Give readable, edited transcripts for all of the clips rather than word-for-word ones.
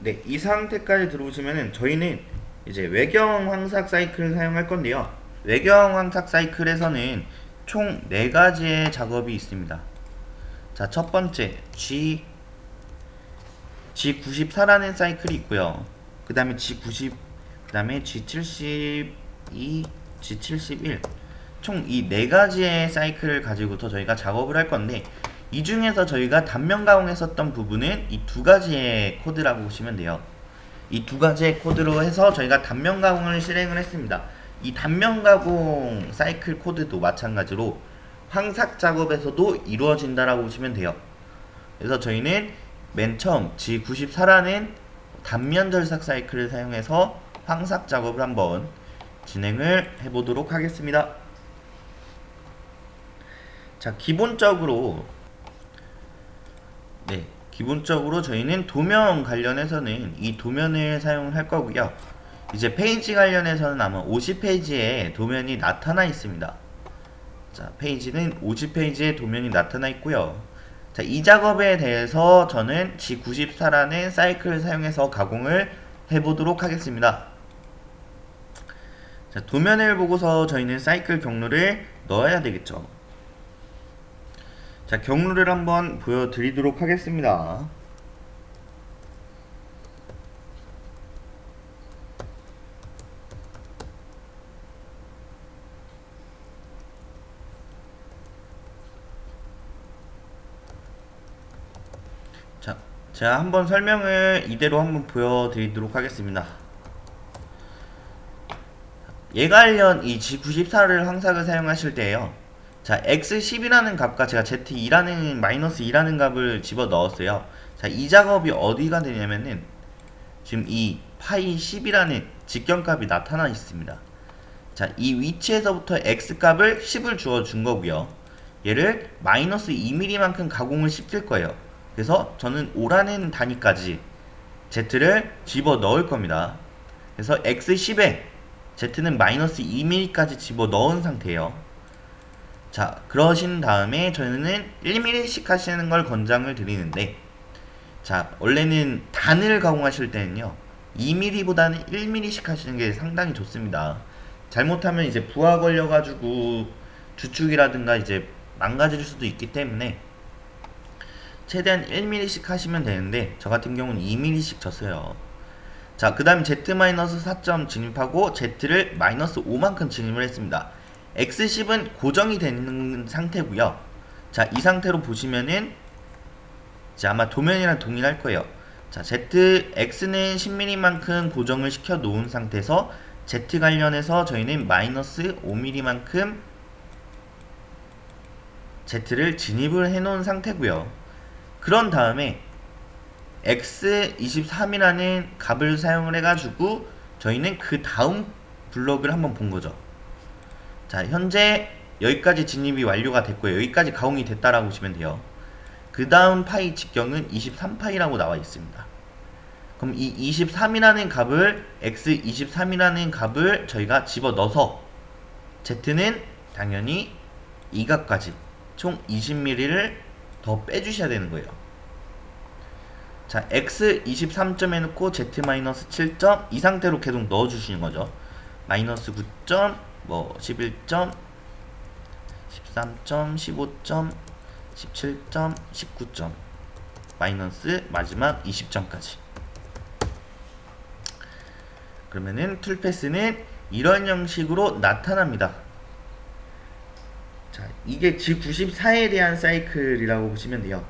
네, 이 상태까지 들어오시면은 저희는 이제 외경 황삭 사이클을 사용할 건데요. 외경 황삭 사이클에서는 총 4가지의 작업이 있습니다. 자, 첫 번째 G94라는 사이클이 있고요. 그 다음에 G90, 그 다음에 G72, G71. 총 이 4가지의 사이클을 가지고서 저희가 작업을 할 건데, 이 중에서 저희가 단면 가공했었던 부분은 이 2가지의 코드라고 보시면 돼요. 이 2가지의 코드로 해서 저희가 단면 가공을 실행을 했습니다. 이 단면 가공 사이클 코드도 마찬가지로 황삭 작업에서도 이루어진다라고 보시면 돼요. 그래서 저희는 맨 처음 G94라는 단면 절삭 사이클을 사용해서 황삭 작업을 한번 진행을 해보도록 하겠습니다. 자, 기본적으로 저희는 도면 관련해서는 이 도면을 사용할 거고요. 이제 페이지 관련해서는 아마 50페이지에 도면이 나타나 있습니다. 자, 페이지는 50페이지에 도면이 나타나 있고요. 자, 이 작업에 대해서 저는 G94라는 사이클을 사용해서 가공을 해보도록 하겠습니다. 자, 도면을 보고서 저희는 사이클 경로를 넣어야 되겠죠. 자, 경로를 한번 보여드리도록 하겠습니다. 자, 제가 한번 설명을 이대로 한번 보여드리도록 하겠습니다. 얘가 관련 이 G94를 황삭을 사용하실 때에요. 자, X10이라는 값과 제가 Z2라는 마이너스 2라는 값을 집어 넣었어요. 자, 이 작업이 어디가 되냐면은 지금 이 파이 10이라는 직경값이 나타나 있습니다. 자, 이 위치에서부터 X 값을 10을 주어 준 거고요. 얘를 마이너스 2mm만큼 가공을 시킬 거예요. 그래서 저는 5라는 단위까지 Z를 집어 넣을 겁니다. 그래서 X10에 Z는 마이너스 2mm까지 집어 넣은 상태예요. 자, 그러신 다음에 저희는 1mm씩 하시는 걸 권장을 드리는데, 자, 원래는 단을 가공하실 때는요 2mm보다는 1mm씩 하시는 게 상당히 좋습니다. 잘못하면 이제 부하 걸려가지고 주축이라든가 이제 망가질 수도 있기 때문에 최대한 1mm씩 하시면 되는데, 저 같은 경우는 2mm씩 쳤어요. 자, 그 다음 Z-4점 진입하고 Z를 마이너스 5만큼 진입을 했습니다. X10은 고정이 되는 상태고요. 자, 이 상태로 보시면은 자, 아마 도면이랑 동일할 거예요. 자, X는 10mm만큼 고정을 시켜 놓은 상태에서 Z 관련해서 저희는 마이너스 5mm만큼 Z를 진입을 해 놓은 상태고요. 그런 다음에 X23이라는 값을 사용을 해가지고 저희는 그 다음 블럭을 한번 본 거죠. 자, 현재 여기까지 진입이 완료가 됐고요. 여기까지 가공이 됐다라고 보시면 돼요. 그 다음 파이 직경은 23파이라고 나와 있습니다. 그럼 이 23이라는 값을 x23이라는 값을 저희가 집어넣어서 z는 당연히 이 값까지 총 20mm를 더 빼주셔야 되는 거예요. 자, x 23점 해놓고 z-7점 이 상태로 계속 넣어주시는 거죠. 마이너스 9점, 뭐 11점, 13점, 15점, 17점, 19점, 마이너스 마지막 20점까지. 그러면은 툴패스는 이런 형식으로 나타납니다. 자, 이게 G94에 대한 사이클이라고 보시면 돼요.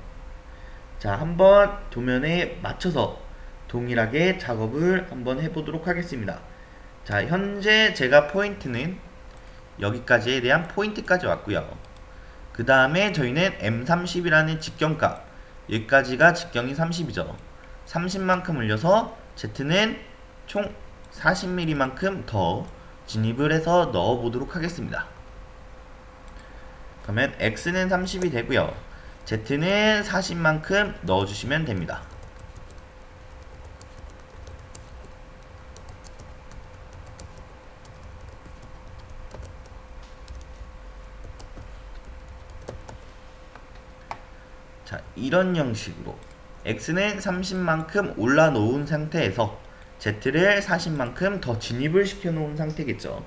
자, 한번 도면에 맞춰서 동일하게 작업을 한번 해보도록 하겠습니다. 자, 현재 제가 포인트는 여기까지에 대한 포인트까지 왔고요. 그 다음에 저희는 M30이라는 직경값, 여기까지가 직경이 30이죠. 30만큼 올려서 Z는 총 40mm만큼 더 진입을 해서 넣어보도록 하겠습니다. 그러면 X는 30이 되고요. Z는 40만큼 넣어주시면 됩니다. 자, 이런 형식으로 x는 30만큼 올라놓은 상태에서 z를 40만큼 더 진입을 시켜놓은 상태겠죠.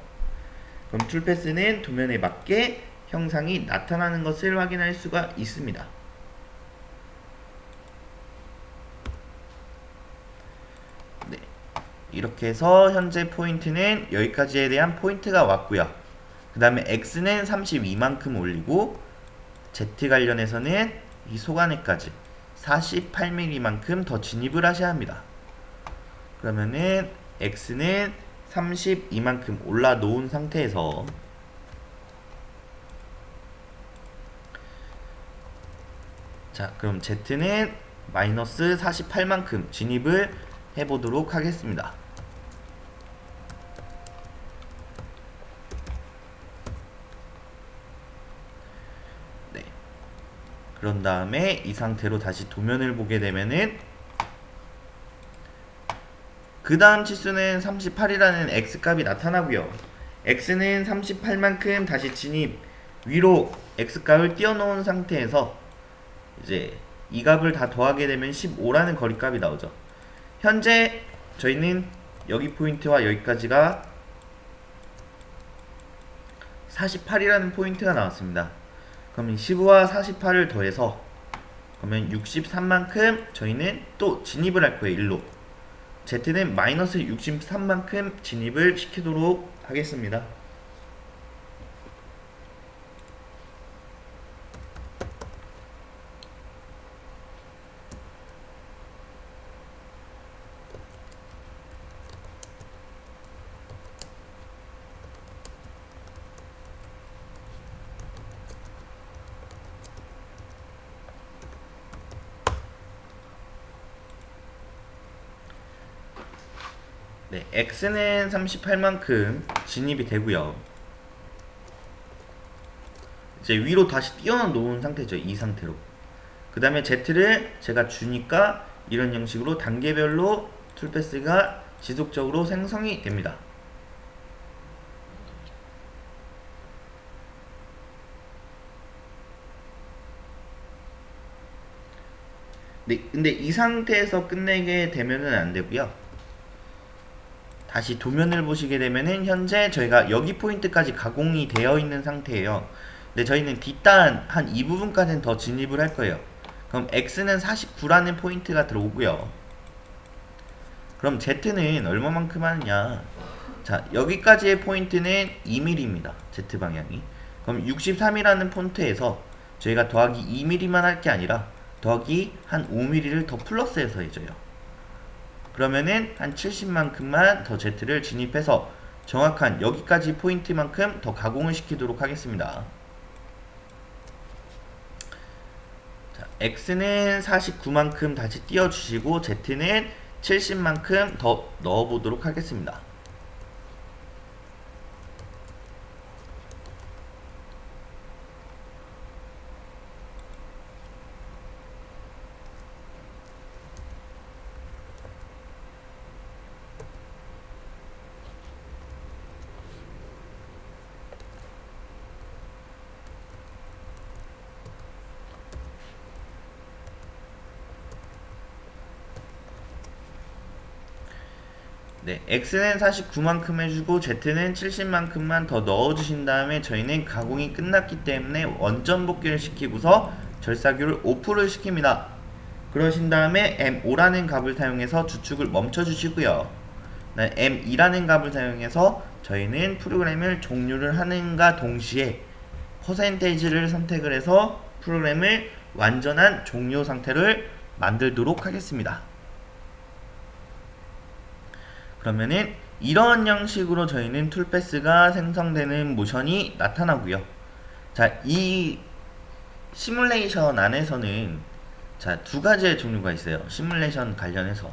그럼 툴패스는 도면에 맞게 형상이 나타나는 것을 확인할 수가 있습니다. 네, 이렇게 해서 현재 포인트는 여기까지에 대한 포인트가 왔고요. 그 다음에 x는 32만큼 올리고 z 관련해서는 이 속안에까지 48mm만큼 더 진입을 하셔야 합니다. 그러면은 x는 32만큼 올라 놓은 상태에서 자, 그럼 z는 마이너스 48만큼 진입을 해보도록 하겠습니다. 네. 그런 다음에 이 상태로 다시 도면을 보게 되면은 그 다음 치수는 38이라는 x값이 나타나고요. x는 38만큼 다시 진입 위로 x값을 띄워놓은 상태에서 이제 이 값을 다 더하게 되면 15라는 거리값이 나오죠. 현재 저희는 여기 포인트와 여기까지가 48이라는 포인트가 나왔습니다. 그럼 15와 48을 더해서 그러면 63만큼 저희는 또 진입을 할 거예요. 일로 z는 마이너스 63만큼 진입을 시키도록 하겠습니다. 네, x는 38만큼 진입이 되고요. 이제 위로 다시 띄워놓은 상태죠. 이 상태로. 그 다음에 z를 제가 주니까 이런 형식으로 단계별로 툴패스가 지속적으로 생성이 됩니다. 네, 근데 이 상태에서 끝내게 되면은 안 되고요. 다시 도면을 보시게 되면은 현재 저희가 여기 포인트까지 가공이 되어 있는 상태예요. 근데 저희는 뒷단 한 이 부분까지는 더 진입을 할 거예요. 그럼 x는 49라는 포인트가 들어오고요. 그럼 z는 얼마만큼 하느냐? 자, 여기까지의 포인트는 2mm입니다. z 방향이. 그럼 63이라는 폰트에서 저희가 더하기 2mm만 할 게 아니라 더하기 한 5mm를 더 플러스해서 해줘요. 그러면은 한 70만큼만 더 z를 진입해서 정확한 여기까지 포인트만큼 더 가공을 시키도록 하겠습니다. 자, x는 49만큼 다시 띄워주시고 z는 70만큼 더 넣어보도록 하겠습니다. 네, x는 49만큼 해주고 z는 70만큼만 더 넣어주신 다음에 저희는 가공이 끝났기 때문에 원점 복귀를 시키고서 절사규를 오프를 시킵니다. 그러신 다음에 M5라는 값을 사용해서 주축을 멈춰주시고요. M2라는 값을 사용해서 저희는 프로그램을 종료를 하는가 동시에 퍼센테이지를 선택을 해서 프로그램을 완전한 종료 상태를 만들도록 하겠습니다. 그러면은 이런 형식으로 저희는 툴패스가 생성되는 모션이 나타나고요. 자, 이 시뮬레이션 안에서는 자, 두 가지의 종류가 있어요. 시뮬레이션 관련해서.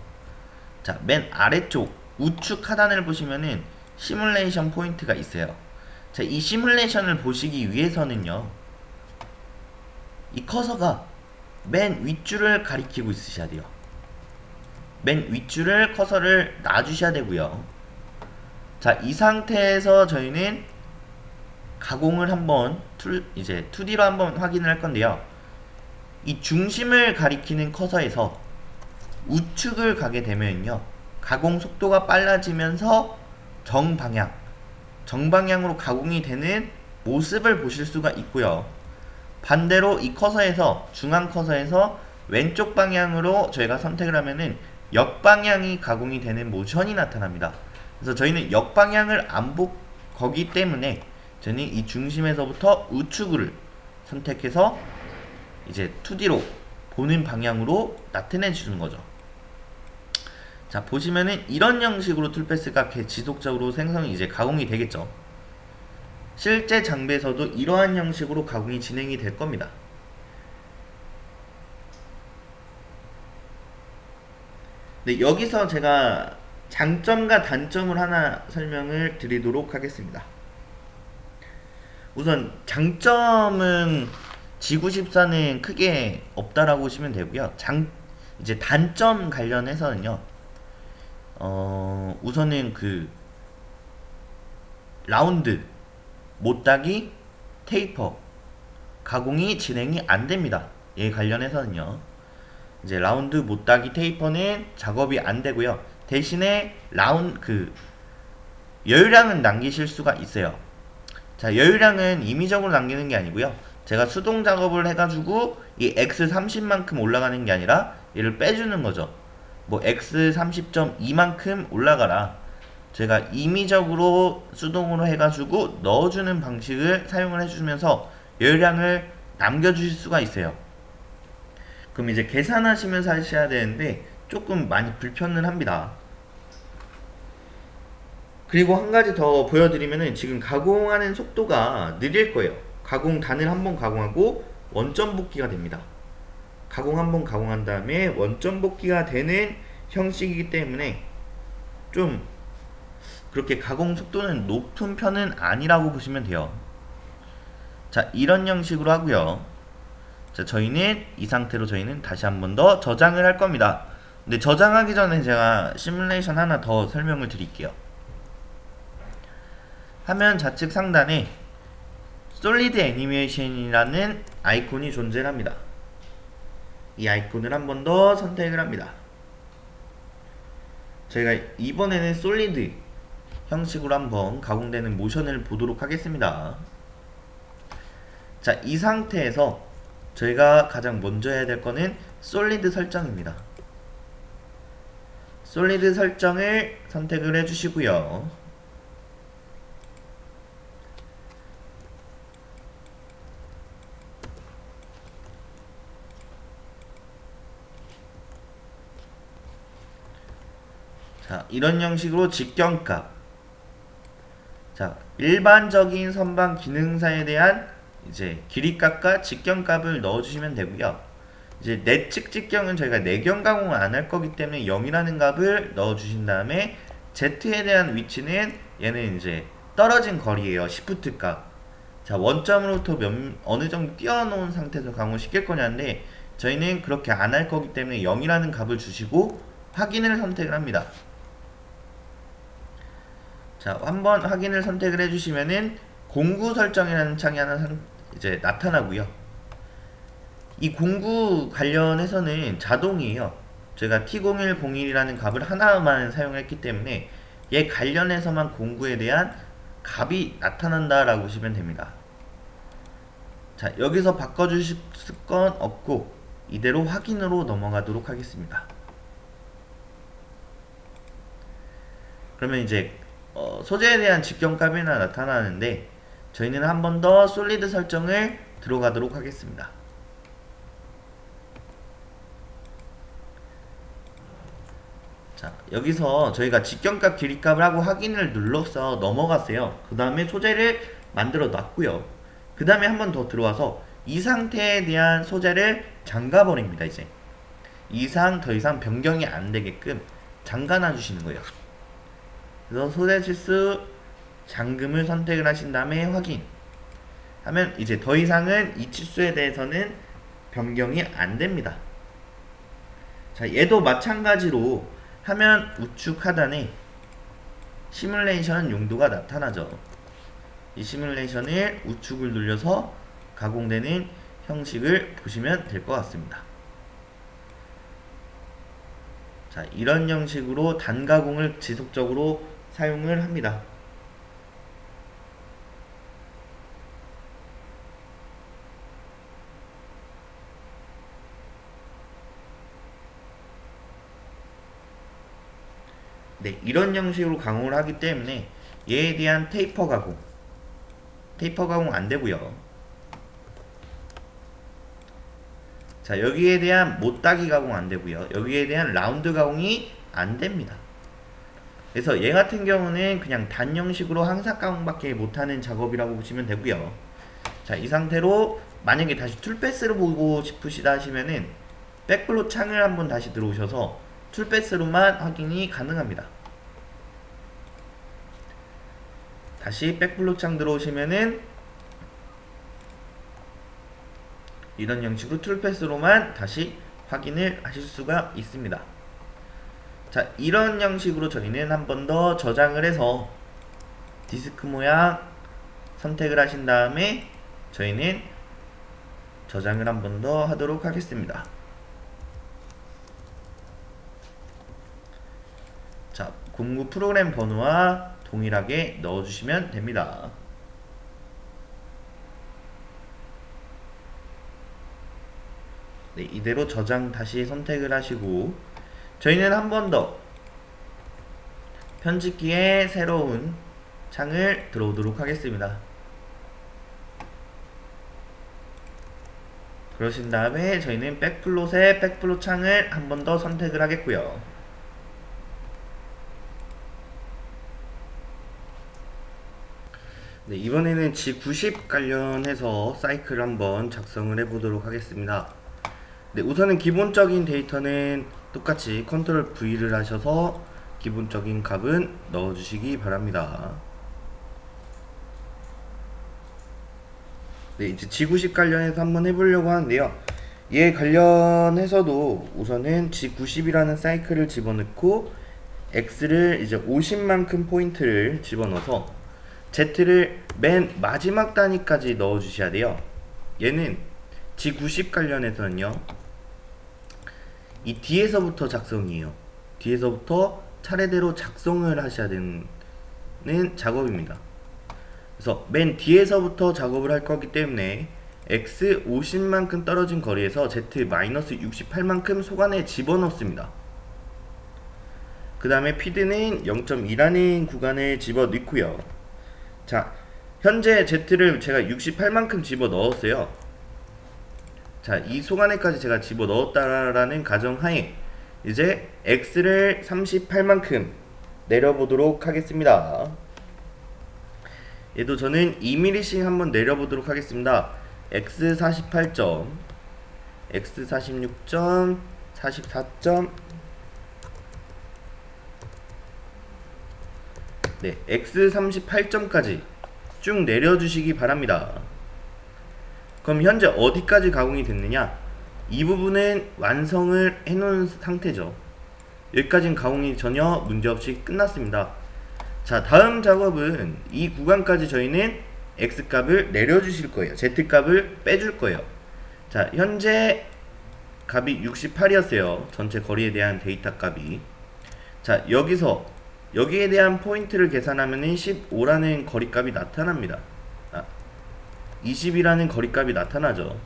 자, 맨 아래쪽 우측 하단을 보시면은 시뮬레이션 포인트가 있어요. 자, 이 시뮬레이션을 보시기 위해서는요. 이 커서가 맨 윗줄을 가리키고 있으셔야 돼요. 맨 윗줄을 커서를 놔주셔야 되고요. 자, 이 상태에서 저희는 가공을 한번 이제 2D로 한번 확인을 할 건데요. 이 중심을 가리키는 커서에서 우측을 가게 되면요, 가공 속도가 빨라지면서 정방향으로 가공이 되는 모습을 보실 수가 있고요. 반대로 이 커서에서, 중앙 커서에서 왼쪽 방향으로 저희가 선택을 하면은 역방향이 가공이 되는 모션이 나타납니다. 그래서 저희는 역방향을 안 거기 때문에 저는 이 중심에서부터 우측을 선택해서 이제 2D로 보는 방향으로 나타내 주는 거죠. 자, 보시면은 이런 형식으로 툴패스가 지속적으로 생성이 이제 가공이 되겠죠. 실제 장비에서도 이러한 형식으로 가공이 진행이 될 겁니다. 네, 여기서 제가 장점과 단점을 하나 설명을 드리도록 하겠습니다. 우선 장점은 G94는 크게 없다라고 보시면 되고요. 이제 단점 관련해서는요, 우선은 그 라운드, 못따기, 테이퍼 가공이 진행이 안 됩니다. 얘 관련해서는요, 이제 라운드, 못따기, 테이퍼는 작업이 안 되고요. 대신에 여유량은 남기실 수가 있어요. 자, 여유량은 임의적으로 남기는 게 아니고요, 제가 수동 작업을 해가지고 이 X30만큼 올라가는 게 아니라 얘를 빼주는 거죠. 뭐 X30.2만큼 올라가라, 제가 임의적으로 수동으로 해가지고 넣어주는 방식을 사용을 해주면서 여유량을 남겨주실 수가 있어요. 그럼 이제 계산하시면서 하셔야 되는데 조금 많이 불편은 합니다. 그리고 한 가지 더 보여드리면은 지금 가공하는 속도가 느릴 거예요. 단을 한번 가공하고 원점 복귀가 됩니다. 한번 가공한 다음에 원점 복귀가 되는 형식이기 때문에 좀 그렇게 가공 속도는 높은 편은 아니라고 보시면 돼요. 자, 이런 형식으로 하고요. 자, 저희는 이 상태로 다시 한번 더 저장을 할 겁니다. 근데 저장하기 전에 제가 시뮬레이션 하나 더 설명을 드릴게요. 화면 좌측 상단에 솔리드 애니메이션이라는 아이콘이 존재합니다. 이 아이콘을 한 번 더 선택을 합니다. 저희가 이번에는 솔리드 형식으로 한번 가공되는 모션을 보도록 하겠습니다. 자, 이 상태에서 저희가 가장 먼저 해야 될 거는 솔리드 설정입니다. 솔리드 설정을 선택을 해주시고요. 자, 이런 형식으로 직경값, 자, 일반적인 선반 기능사에 대한 이제 길이값과 직경값을 넣어주시면 되고요. 이제 내측 직경은 저희가 내경 가공을 안 할 거기 때문에 0이라는 값을 넣어주신 다음에 Z에 대한 위치는 얘는 이제 떨어진 거리예요. 시프트 값. 자, 원점으로부터 어느 정도 띄워놓은 상태에서 가공을 시킬 거냐인데 저희는 그렇게 안 할 거기 때문에 0이라는 값을 주시고 확인을 선택을 합니다. 자, 한번 확인을 선택을 해주시면은 공구 설정이라는 창이 하나 이제 나타나고요. 이 공구 관련해서는 자동이에요. 제가 T0101이라는 값을 하나만 사용했기 때문에 얘 관련해서만 공구에 대한 값이 나타난다라고 보시면 됩니다. 자, 여기서 바꿔주실 건 없고 이대로 확인으로 넘어가도록 하겠습니다. 그러면 이제 소재에 대한 직경값이나 나타나는데 저희는 한 번 더 솔리드 설정을 들어가도록 하겠습니다. 자, 여기서 저희가 직경값, 길이값을 하고 확인을 눌러서 넘어갔어요. 그 다음에 소재를 만들어 놨고요. 그 다음에 한 번 더 들어와서 이 상태에 대한 소재를 잠가 버립니다. 이제 더 이상 변경이 안 되게끔 잠가 놔 주시는 거예요. 그래서 소재 치수 잠금을 선택을 하신 다음에 확인 하면 이제 더 이상은 이 치수에 대해서는 변경이 안 됩니다. 자, 얘도 마찬가지로 화면 우측 하단에 시뮬레이션 용도가 나타나죠. 이 시뮬레이션을 우측을 눌려서 가공되는 형식을 보시면 될 것 같습니다. 자, 이런 형식으로 단가공을 지속적으로 사용을 합니다. 네, 이런 형식으로 가공을 하기 때문에 얘에 대한 테이퍼 가공 안 되고요. 자, 여기에 대한 못따기 가공 안 되고요. 여기에 대한 라운드 가공이 안 됩니다. 그래서 얘 같은 경우는 그냥 단 형식으로 항상 가공밖에 못하는 작업이라고 보시면 되고요. 자, 이 상태로 만약에 다시 툴패스로 보고 싶으시다 하시면은 백블로 창을 한번 다시 들어오셔서 툴패스로만 확인이 가능합니다. 다시 백블로 창 들어오시면은 이런 형식으로 툴패스로만 다시 확인을 하실 수가 있습니다. 자, 이런 형식으로 저희는 한 번 더 저장을 해서 디스크 모양 선택을 하신 다음에 저희는 저장을 한 번 더 하도록 하겠습니다. 자, 공구 프로그램 번호와 동일하게 넣어주시면 됩니다. 네, 이대로 저장 다시 선택을 하시고 저희는 한 번 더 편집기에 새로운 창을 들어오도록 하겠습니다. 그러신 다음에 저희는 백플롯의 백플롯 창을 한 번 더 선택을 하겠고요. 네, 이번에는 G90 관련해서 사이클 한번 작성을 해보도록 하겠습니다. 네, 우선은 기본적인 데이터는 똑같이 컨트롤 V를 하셔서 기본적인 값은 넣어주시기 바랍니다. 네, 이제 G90 관련해서 한번 해보려고 하는데요. 얘 관련해서도 우선은 G90이라는 사이클을 집어넣고 X를 이제 50만큼 포인트를 집어넣어서 Z를 맨 마지막 단위까지 넣어주셔야 돼요. 얘는 G90 관련해서는요, 이 뒤에서부터 작성이에요. 뒤에서부터 차례대로 작성을 하셔야 되는 작업입니다. 그래서 맨 뒤에서부터 작업을 할 거기 때문에 X 50만큼 떨어진 거리에서 Z 마이너스 68만큼 소관에 집어넣습니다. 그 다음에 피드는 0.2라는 구간을 집어넣고요. 자, 현재 Z를 제가 68만큼 집어넣었어요. 자, 이 소관에까지 제가 집어넣었다라는 가정하에 이제 X를 38만큼 내려보도록 하겠습니다. 얘도 저는 2mm씩 한번 내려보도록 하겠습니다. X 48점, X 46점, 44점, 네, X 38점까지 쭉 내려주시기 바랍니다. 그럼 현재 어디까지 가공이 됐느냐? 이 부분은 완성을 해놓은 상태죠. 여기까지는 가공이 전혀 문제없이 끝났습니다. 자, 다음 작업은 이 구간까지 저희는 X값을 내려주실 거예요. Z값을 빼줄 거예요. 자, 현재 값이 68이었어요. 전체 거리에 대한 데이터 값이. 자, 여기에 대한 포인트를 계산하면 15라는 거리값이 나타납니다. 20이라는 거리값이 나타나죠.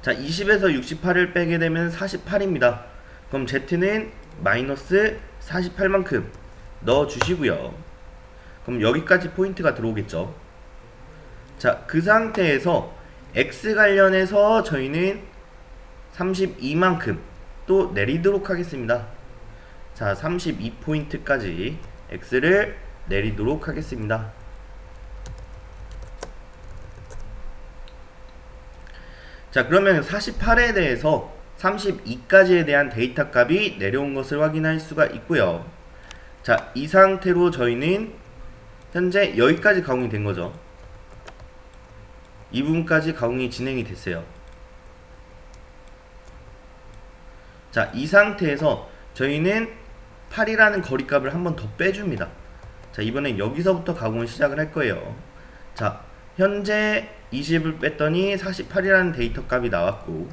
자, 20에서 68을 빼게 되면 48입니다. 그럼 Z는 마이너스 48만큼 넣어주시고요. 그럼 여기까지 포인트가 들어오겠죠. 자, 그 상태에서 X 관련해서 저희는 32만큼 또 내리도록 하겠습니다. 자, 32포인트까지 X를 내리도록 하겠습니다. 자, 그러면 48에 대해서 32까지에 대한 데이터 값이 내려온 것을 확인할 수가 있고요. 자, 이 상태로 저희는 현재 여기까지 가공이 된 거죠. 이 부분까지 가공이 진행이 됐어요. 자, 이 상태에서 저희는 8이라는 거리값을 한 번 더 빼줍니다. 자, 이번엔 여기서부터 가공을 시작을 할 거예요. 자, 현재 20을 뺐더니 48이라는 데이터 값이 나왔고,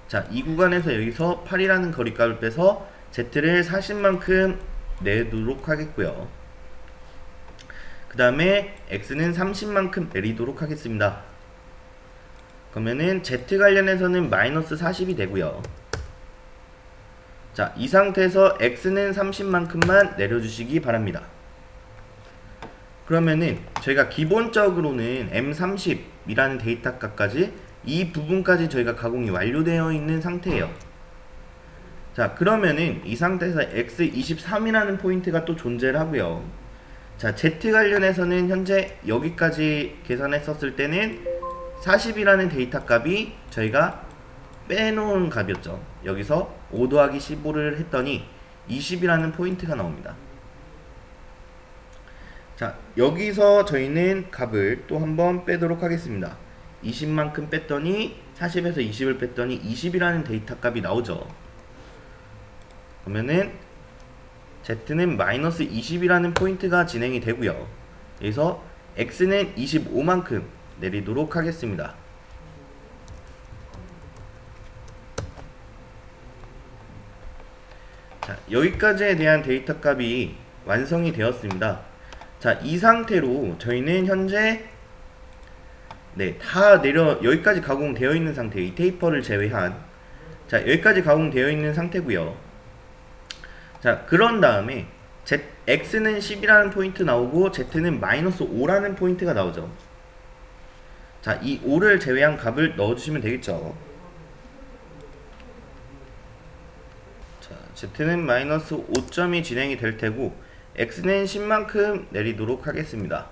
자, 이 구간에서 여기서 8이라는 거리값을 빼서 Z를 40만큼 내도록 하겠고요. 그 다음에 X는 30만큼 내리도록 하겠습니다. 그러면은 Z 관련해서는 마이너스 40이 되고요. 자, 이 상태에서 X는 30만큼만 내려주시기 바랍니다. 그러면은 저희가 기본적으로는 M30이라는 데이터 값까지 이 부분까지 저희가 가공이 완료되어 있는 상태예요. 자, 그러면은 이 상태에서 X23이라는 포인트가 또 존재를 하고요. 자, Z 관련해서는 현재 여기까지 계산했었을 때는 40이라는 데이터 값이 저희가 빼놓은 값이었죠. 여기서 5 더하기 15를 했더니 20이라는 포인트가 나옵니다. 자, 여기서 저희는 값을 또 한번 빼도록 하겠습니다. 20만큼 뺐더니 40에서 20을 뺐더니 20이라는 데이터 값이 나오죠. 그러면은 Z는 마이너스 20이라는 포인트가 진행이 되고요. 여기서 X는 25만큼 내리도록 하겠습니다. 자, 여기까지에 대한 데이터 값이 완성이 되었습니다. 자, 이 상태로 저희는 현재 다 여기까지 가공되어 있는 상태예요. 이 테이퍼를 제외한. 자, 여기까지 가공되어 있는 상태고요. 자, 그런 다음에 X는 10이라는 포인트 나오고 Z는 마이너스 5라는 포인트가 나오죠. 자, 이 5를 제외한 값을 넣어주시면 되겠죠. 자, Z는 마이너스 5점이 진행이 될 테고 X는 10만큼 내리도록 하겠습니다.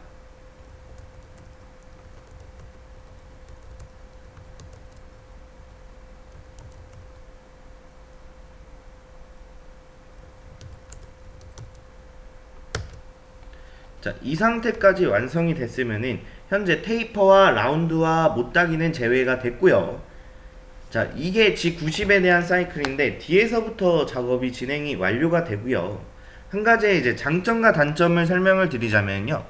자, 이 상태까지 완성이 됐으면은 현재 테이퍼와 라운드와 못따기는 제외가 됐고요. 자, 이게 G90에 대한 사이클인데 뒤에서부터 작업이 진행이 완료가 되고요. 한 가지의 이제 장점과 단점을 설명을 드리자면요.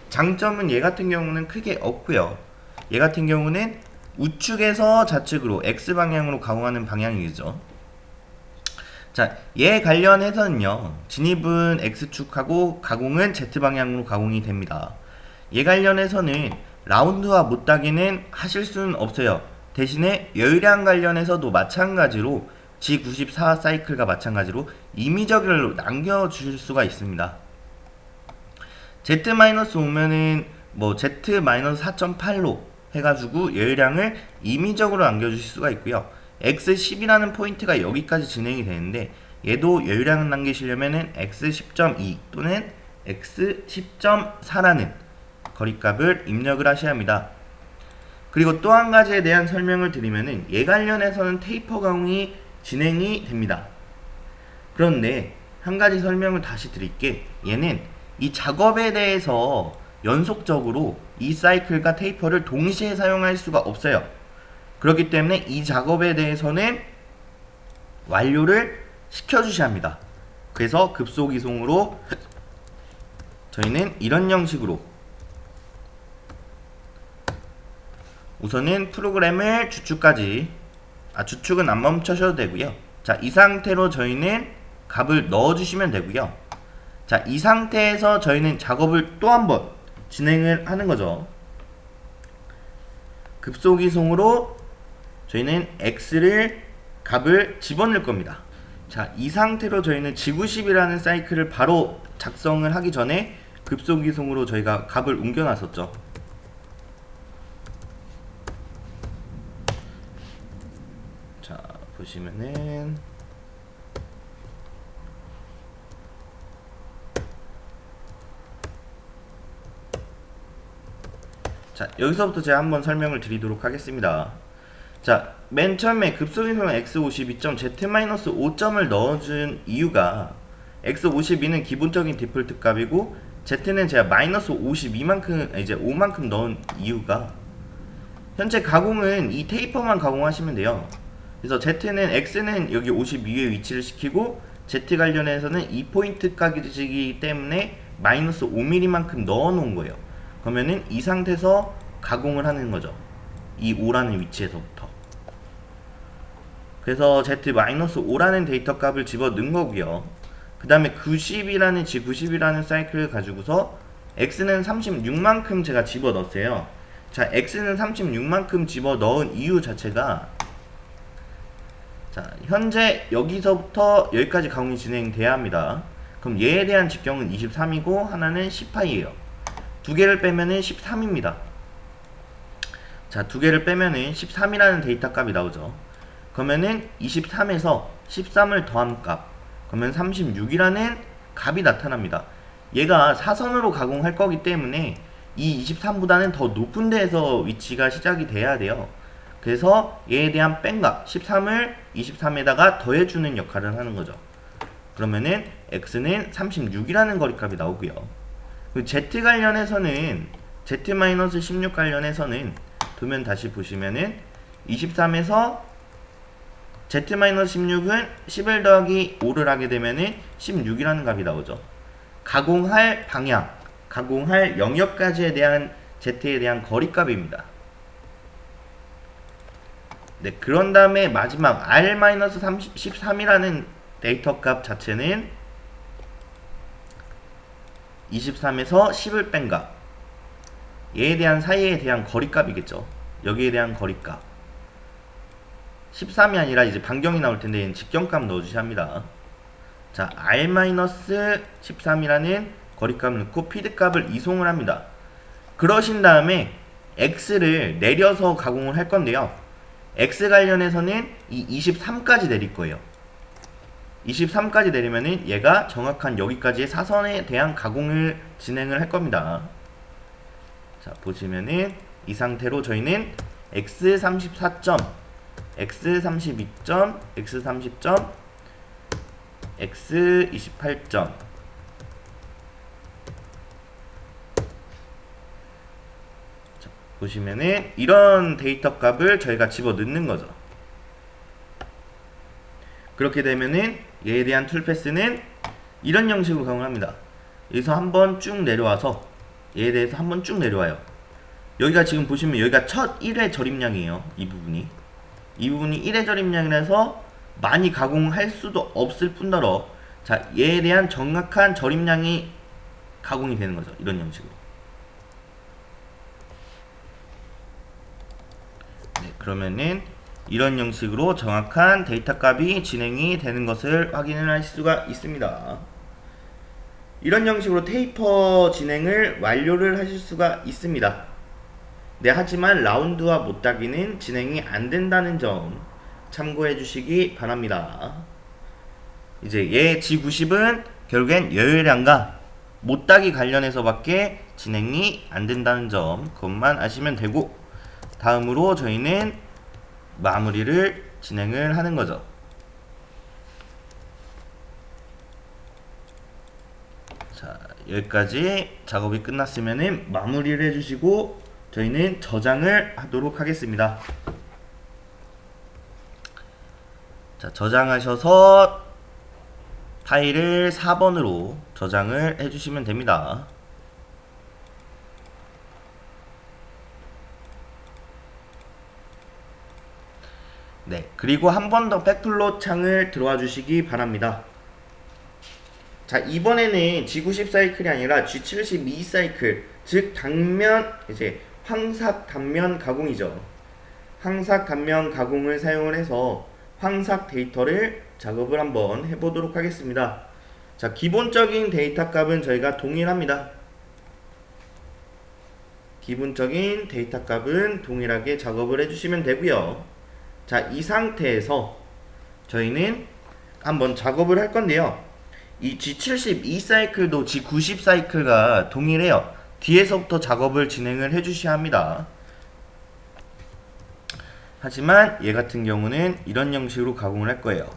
장점은 얘 같은 경우는 크게 없고요. 얘 같은 경우는 우측에서 좌측으로 X방향으로 가공하는 방향이죠. 자, 얘 관련해서는요. 진입은 X축하고 가공은 Z방향으로 가공이 됩니다. 얘 관련해서는 라운드와 못따기는 하실 수는 없어요. 대신에 열량 관련해서도 마찬가지로 G94 사이클과 마찬가지로 임의적으로 남겨주실 수가 있습니다. Z-오면은 뭐 Z-4.8로 해가지고 열량을 임의적으로 남겨주실 수가 있고요. X10이라는 포인트가 여기까지 진행이 되는데 얘도 열량을 남기시려면은 X10.2 또는 X10.4라는 거리값을 입력을 하셔야 합니다. 그리고 또 한 가지에 대한 설명을 드리면은 얘 관련해서는 테이퍼 가공이 진행이 됩니다. 그런데 한 가지 설명을 다시 드릴게. 얘는 이 작업에 대해서 연속적으로 이 사이클과 테이퍼를 동시에 사용할 수가 없어요. 그렇기 때문에 이 작업에 대해서는 완료를 시켜주셔야 합니다. 그래서 급속이송으로 저희는 이런 형식으로 우선은 프로그램을 주축은 안 멈추셔도 되고요. 자, 이 상태로 저희는 값을 넣어주시면 되고요. 자, 이 상태에서 저희는 작업을 또 한 번 진행을 하는 거죠. 급속이송으로 저희는 X를 값을 집어넣을 겁니다. 자, 이 상태로 저희는 G90이라는 사이클을 바로 작성을 하기 전에 급속이송으로 저희가 값을 옮겨놨었죠. 자, 보시면은 자, 여기서부터 제가 한번 설명을 드리도록 하겠습니다. 자, 맨 처음에 급속이송 X52점 Z-5점을 넣어준 이유가 X52는 기본적인 디폴트 값이고 Z는 제가 마이너스 52만큼 이제 5만큼 넣은 이유가 현재 가공은 이 테이퍼만 가공하시면 돼요. 그래서 Z는 X는 여기 52에 위치를 시키고 Z 관련해서는 이 포인트 값이기 때문에 마이너스 5mm만큼 넣어 놓은 거예요. 그러면은 이 상태에서 가공을 하는 거죠. 이 5라는 위치에서부터. 그래서 Z-5라는 데이터 값을 집어 넣은 거고요. 그 다음에 90이라는 G90이라는 사이클을 가지고서 X는 36만큼 제가 집어 넣었어요. 자, X는 36만큼 집어 넣은 이유 자체가, 자, 현재 여기서부터 여기까지 가공이 진행돼야 합니다. 그럼 얘에 대한 직경은 23이고 하나는 18이에요. 두 개를 빼면은 13입니다. 자, 두 개를 빼면은 13이라는 데이터 값이 나오죠. 그러면은 23에서 13을 더한 값, 그러면 36이라는 값이 나타납니다. 얘가 사선으로 가공할 거기 때문에 이 23보다는 더 높은 데에서 위치가 시작이 돼야 돼요. 그래서 얘에 대한 뺀값 13을 23에다가 더해주는 역할을 하는 거죠. 그러면은 x는 36이라는 거리값이 나오고요. 그리고 z 관련해서는 z-16 관련해서는 도면 다시 보시면은 23에서 z-16은 11 더하기 5를 하게 되면은 16이라는 값이 나오죠. 가공할 방향, 가공할 영역까지에 대한 z에 대한 거리값입니다. 네, 그런 다음에 마지막 R-13이라는 데이터 값 자체는 23에서 10을 뺀 값, 얘에 대한 사이에 대한 거리값이겠죠. 여기에 대한 거리값 13이 아니라 이제 반경이 나올 텐데 얘는 직경값 넣어주셔야 합니다. 자, R-13이라는 거리값 넣고 피드값을 이송을 합니다. 그러신 다음에 X를 내려서 가공을 할 건데요. X 관련해서는 이 23까지 내릴 거예요. 23까지 내리면은 얘가 정확한 여기까지의 사선에 대한 가공을 진행을 할 겁니다. 자, 보시면은 이 상태로 저희는 X34점, X32점, X30점, X28점, 자, 보시면은 이런 데이터 값을 저희가 집어 넣는 거죠. 그렇게 되면은 얘에 대한 툴패스는 이런 형식으로 가공을 합니다. 여기서 한번 쭉 내려와서 얘에 대해서 한번 쭉 내려와요. 여기가 지금 보시면 여기가 첫 1회 절임량이에요. 이 부분이 1회 절임량이라서 많이 가공할 수도 없을 뿐더러, 자, 얘에 대한 정확한 절임량이 가공이 되는 거죠. 이런 형식으로. 네, 그러면은 이런 형식으로 정확한 데이터 값이 진행이 되는 것을 확인을 할 수가 있습니다. 이런 형식으로 테이퍼 진행을 완료를 하실 수가 있습니다. 네, 하지만 라운드와 못따기는 진행이 안 된다는 점 참고해 주시기 바랍니다. 이제 얘 G90은 결국엔 여유량과 못따기 관련해서 밖에 진행이 안 된다는 점, 그것만 아시면 되고, 다음으로 저희는 마무리를 진행을 하는 거죠. 자, 여기까지 작업이 끝났으면은 마무리를 해주시고 저희는 저장을 하도록 하겠습니다. 자, 저장하셔서 파일을 4번으로 저장을 해주시면 됩니다. 네, 그리고 한 번 더 백플롯 창을 들어와 주시기 바랍니다. 자, 이번에는 G90 사이클이 아니라 G72 사이클, 즉 당면, 이제 황삭 단면 가공이죠. 황삭 단면 가공을 사용을 해서 황삭 데이터를 작업을 한번 해보도록 하겠습니다. 자, 기본적인 데이터 값은 저희가 동일합니다. 기본적인 데이터 값은 동일하게 작업을 해주시면 되고요. 자, 이 상태에서 저희는 한번 작업을 할 건데요. 이 G72 사이클도 G90 사이클과 동일해요. 뒤에서부터 작업을 진행을 해주셔야 합니다. 하지만 얘 같은 경우는 이런 형식으로 가공을 할 거예요.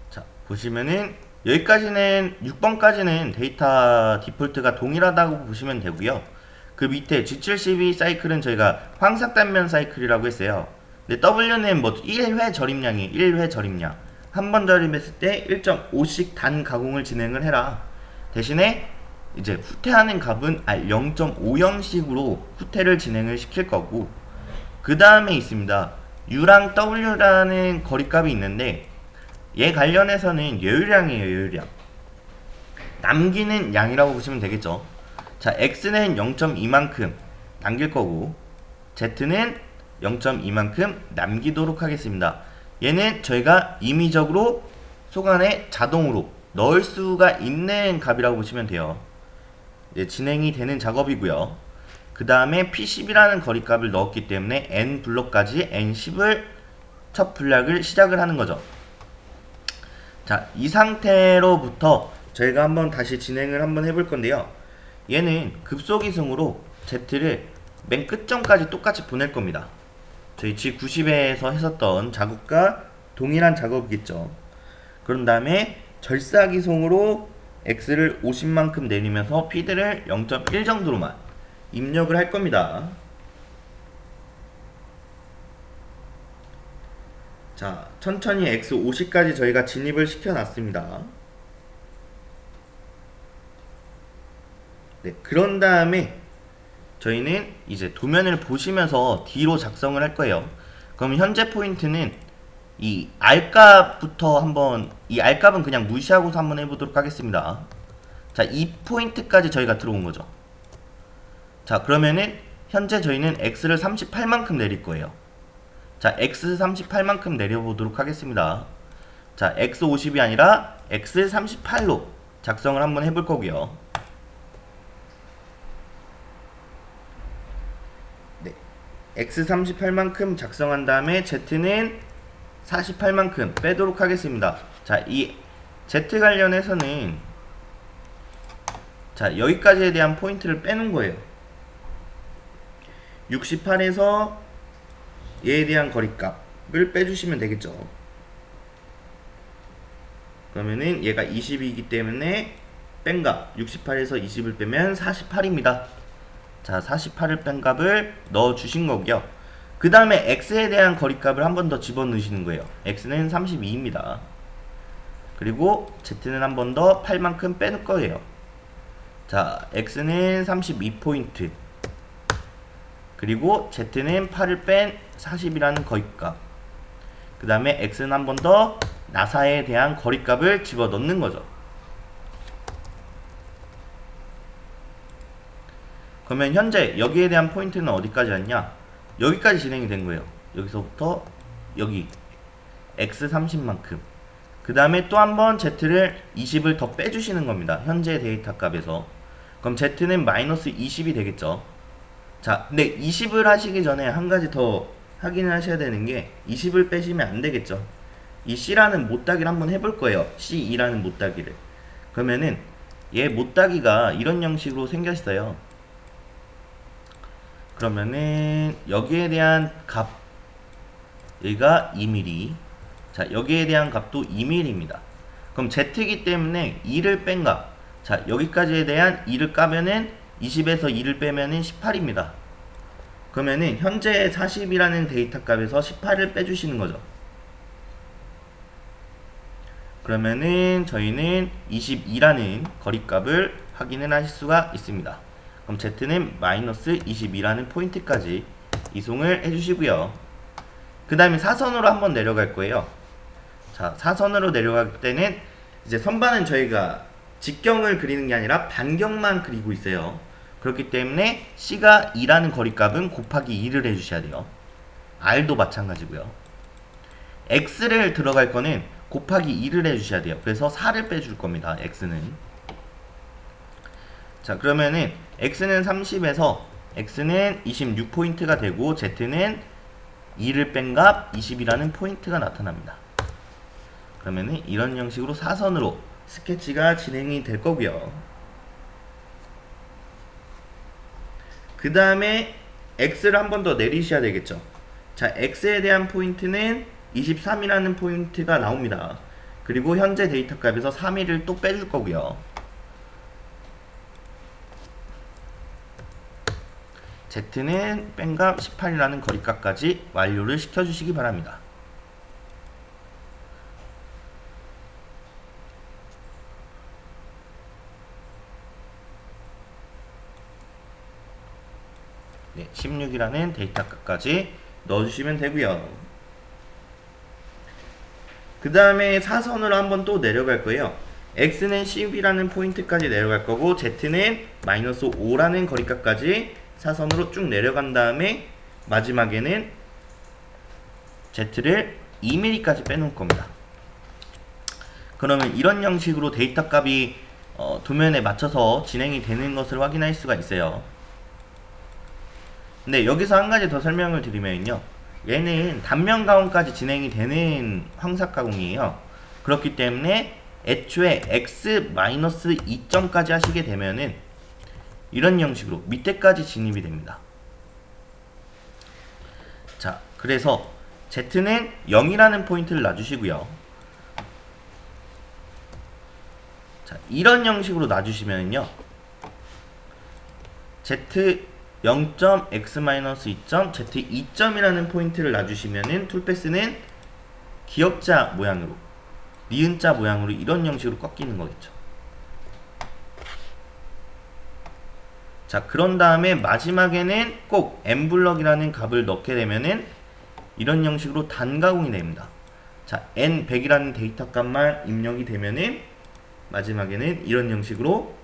자, 보시면은 여기까지는 6번까지는 데이터 디폴트가 동일하다고 보시면 되고요. 그 밑에 G72 사이클은 저희가 황삭단면 사이클이라고 했어요. 근데 W는 뭐 1회 절임량이 1회 절임량. 한 번 조립했을 때 1.5씩 단 가공을 진행을 해라. 대신에 이제 후퇴하는 값은 0.50씩으로 후퇴를 진행을 시킬 거고, 그 다음에 있습니다. U랑 W라는 거리값이 있는데 얘 관련해서는 여유량이에요. 여유량. 남기는 양이라고 보시면 되겠죠. 자, X는 0.2만큼 남길 거고 Z는 0.2만큼 남기도록 하겠습니다. 얘는 저희가 임의적으로 속 안에 자동으로 넣을 수가 있는 값이라고 보시면 돼요. 이제 진행이 되는 작업이고요. 그 다음에 P10이라는 거리값을 넣었기 때문에 N 블럭까지 N10을 첫 분량을 시작을 하는 거죠. 자, 이 상태로부터 저희가 한번 다시 진행을 한번 해볼 건데요. 얘는 급속이승으로 Z를 맨 끝점까지 똑같이 보낼 겁니다. 저희 G90에서 했었던 작업과 동일한 작업이겠죠. 그런 다음에 절사기송으로 X를 50만큼 내리면서 피드를 0.1 정도로만 입력을 할 겁니다. 자, 천천히 X 50까지 저희가 진입을 시켜놨습니다. 네, 그런 다음에 저희는 이제 도면을 보시면서 D로 작성을 할 거예요. 그럼 현재 포인트는 이 R값부터 한번, 이 R값은 그냥 무시하고서 한번 해보도록 하겠습니다. 자, 이 포인트까지 저희가 들어온 거죠. 자, 그러면은 현재 저희는 X를 38만큼 내릴 거예요. 자, X 38만큼 내려보도록 하겠습니다. 자, X 50이 아니라 X 38로 작성을 한번 해볼 거고요. 네, X 38만큼 작성한 다음에 Z는 48만큼 빼도록 하겠습니다. 자, 이 Z 관련해서는 자, 여기까지에 대한 포인트를 빼는 거예요. 68에서 얘에 대한 거리값을 빼주시면 되겠죠. 그러면은 얘가 20이기 때문에 뺀 값 68에서 20을 빼면 48입니다. 자, 48을 뺀 값을 넣어 주신 거고요. 그 다음에 X에 대한 거리값을 한 번 더 집어넣으시는 거예요. X는 32입니다. 그리고 Z는 한 번 더 8만큼 빼는 거예요. 자, X는 32포인트. 그리고 Z는 8을 뺀 40이라는 거리값. 그 다음에 X는 한 번 더 나사에 대한 거리값을 집어넣는 거죠. 그러면 현재 여기에 대한 포인트는 어디까지 왔냐? 여기까지 진행이 된 거예요. 여기서부터 여기 X 30만큼. 그 다음에 또 한 번 Z를 20을 더 빼주시는 겁니다. 현재 데이터 값에서. 그럼 Z는 마이너스 20이 되겠죠. 자, 근데 20을 하시기 전에 한 가지 더 확인을 하셔야 되는 게 20을 빼시면 안 되겠죠. 이 C라는 못따기를 한번 해볼 거예요. C2라는 못따기를. 그러면은 얘 못따기가 이런 형식으로 생겼어요. 그러면은 여기에 대한 값 여기가 2mm. 자, 여기에 대한 값도 2mm입니다. 그럼 Z이기 때문에 2를 뺀 값. 자, 여기까지에 대한 2를 까면은 20에서 2를 빼면은 18입니다. 그러면은 현재 40이라는 데이터 값에서 18을 빼주시는 거죠. 그러면은 저희는 22라는 거리값을 확인을 하실 수가 있습니다. 그럼 Z는 마이너스 22라는 포인트까지 이송을 해주시고요. 그 다음에 사선으로 한번 내려갈 거예요. 자, 사선으로 내려갈 때는 이제 선반은 저희가 직경을 그리는 게 아니라 반경만 그리고 있어요. 그렇기 때문에 C가 2라는 거리값은 곱하기 2를 해주셔야 돼요. R도 마찬가지고요. X를 들어갈 거는 곱하기 2를 해주셔야 돼요. 그래서 4를 빼줄 겁니다. X는. 자, 그러면은 X는 30에서 X는 26포인트가 되고 Z는 2를 뺀 값 20이라는 포인트가 나타납니다. 그러면은 이런 형식으로 사선으로 스케치가 진행이 될 거고요. 그 다음에 X를 한 번 더 내리셔야 되겠죠. 자, X에 대한 포인트는 23이라는 포인트가 나옵니다. 그리고 현재 데이터 값에서 3일을 또 빼줄 거고요. Z는 뺀값 18이라는 거리값까지 완료를 시켜주시기 바랍니다. 네, 16이라는 데이터 값까지 넣어주시면 되고요. 그 다음에 사선으로 한번 또 내려갈 거예요. x는 10이라는 포인트까지 내려갈 거고 z는 마이너스 5라는 거리값까지 사선으로 쭉 내려간 다음에 마지막에는 z를 2mm까지 빼놓을 겁니다. 그러면 이런 형식으로 데이터 값이 도면에 맞춰서 진행이 되는 것을 확인할 수가 있어요. 근데 여기서 한 가지 더 설명을 드리면요, 얘는 단면 가공까지 진행이 되는 황삭 가공이에요. 그렇기 때문에 애초에 x-2점까지 하시게 되면은 이런 형식으로 밑에까지 진입이 됩니다. 자, 그래서 z는 0이라는 포인트를 놔주시고요. 자, 이런 형식으로 놔주시면요, z 0.x-2점, z 2점이라는 포인트를 놔주시면은 툴패스는 기역자 모양으로, 니은자 모양으로 이런 형식으로 꺾이는 거겠죠. 자, 그런 다음에 마지막에는 꼭 n블럭이라는 값을 넣게 되면은 이런 형식으로 단가공이 됩니다. 자, n100이라는 데이터 값만 입력이 되면은 마지막에는 이런 형식으로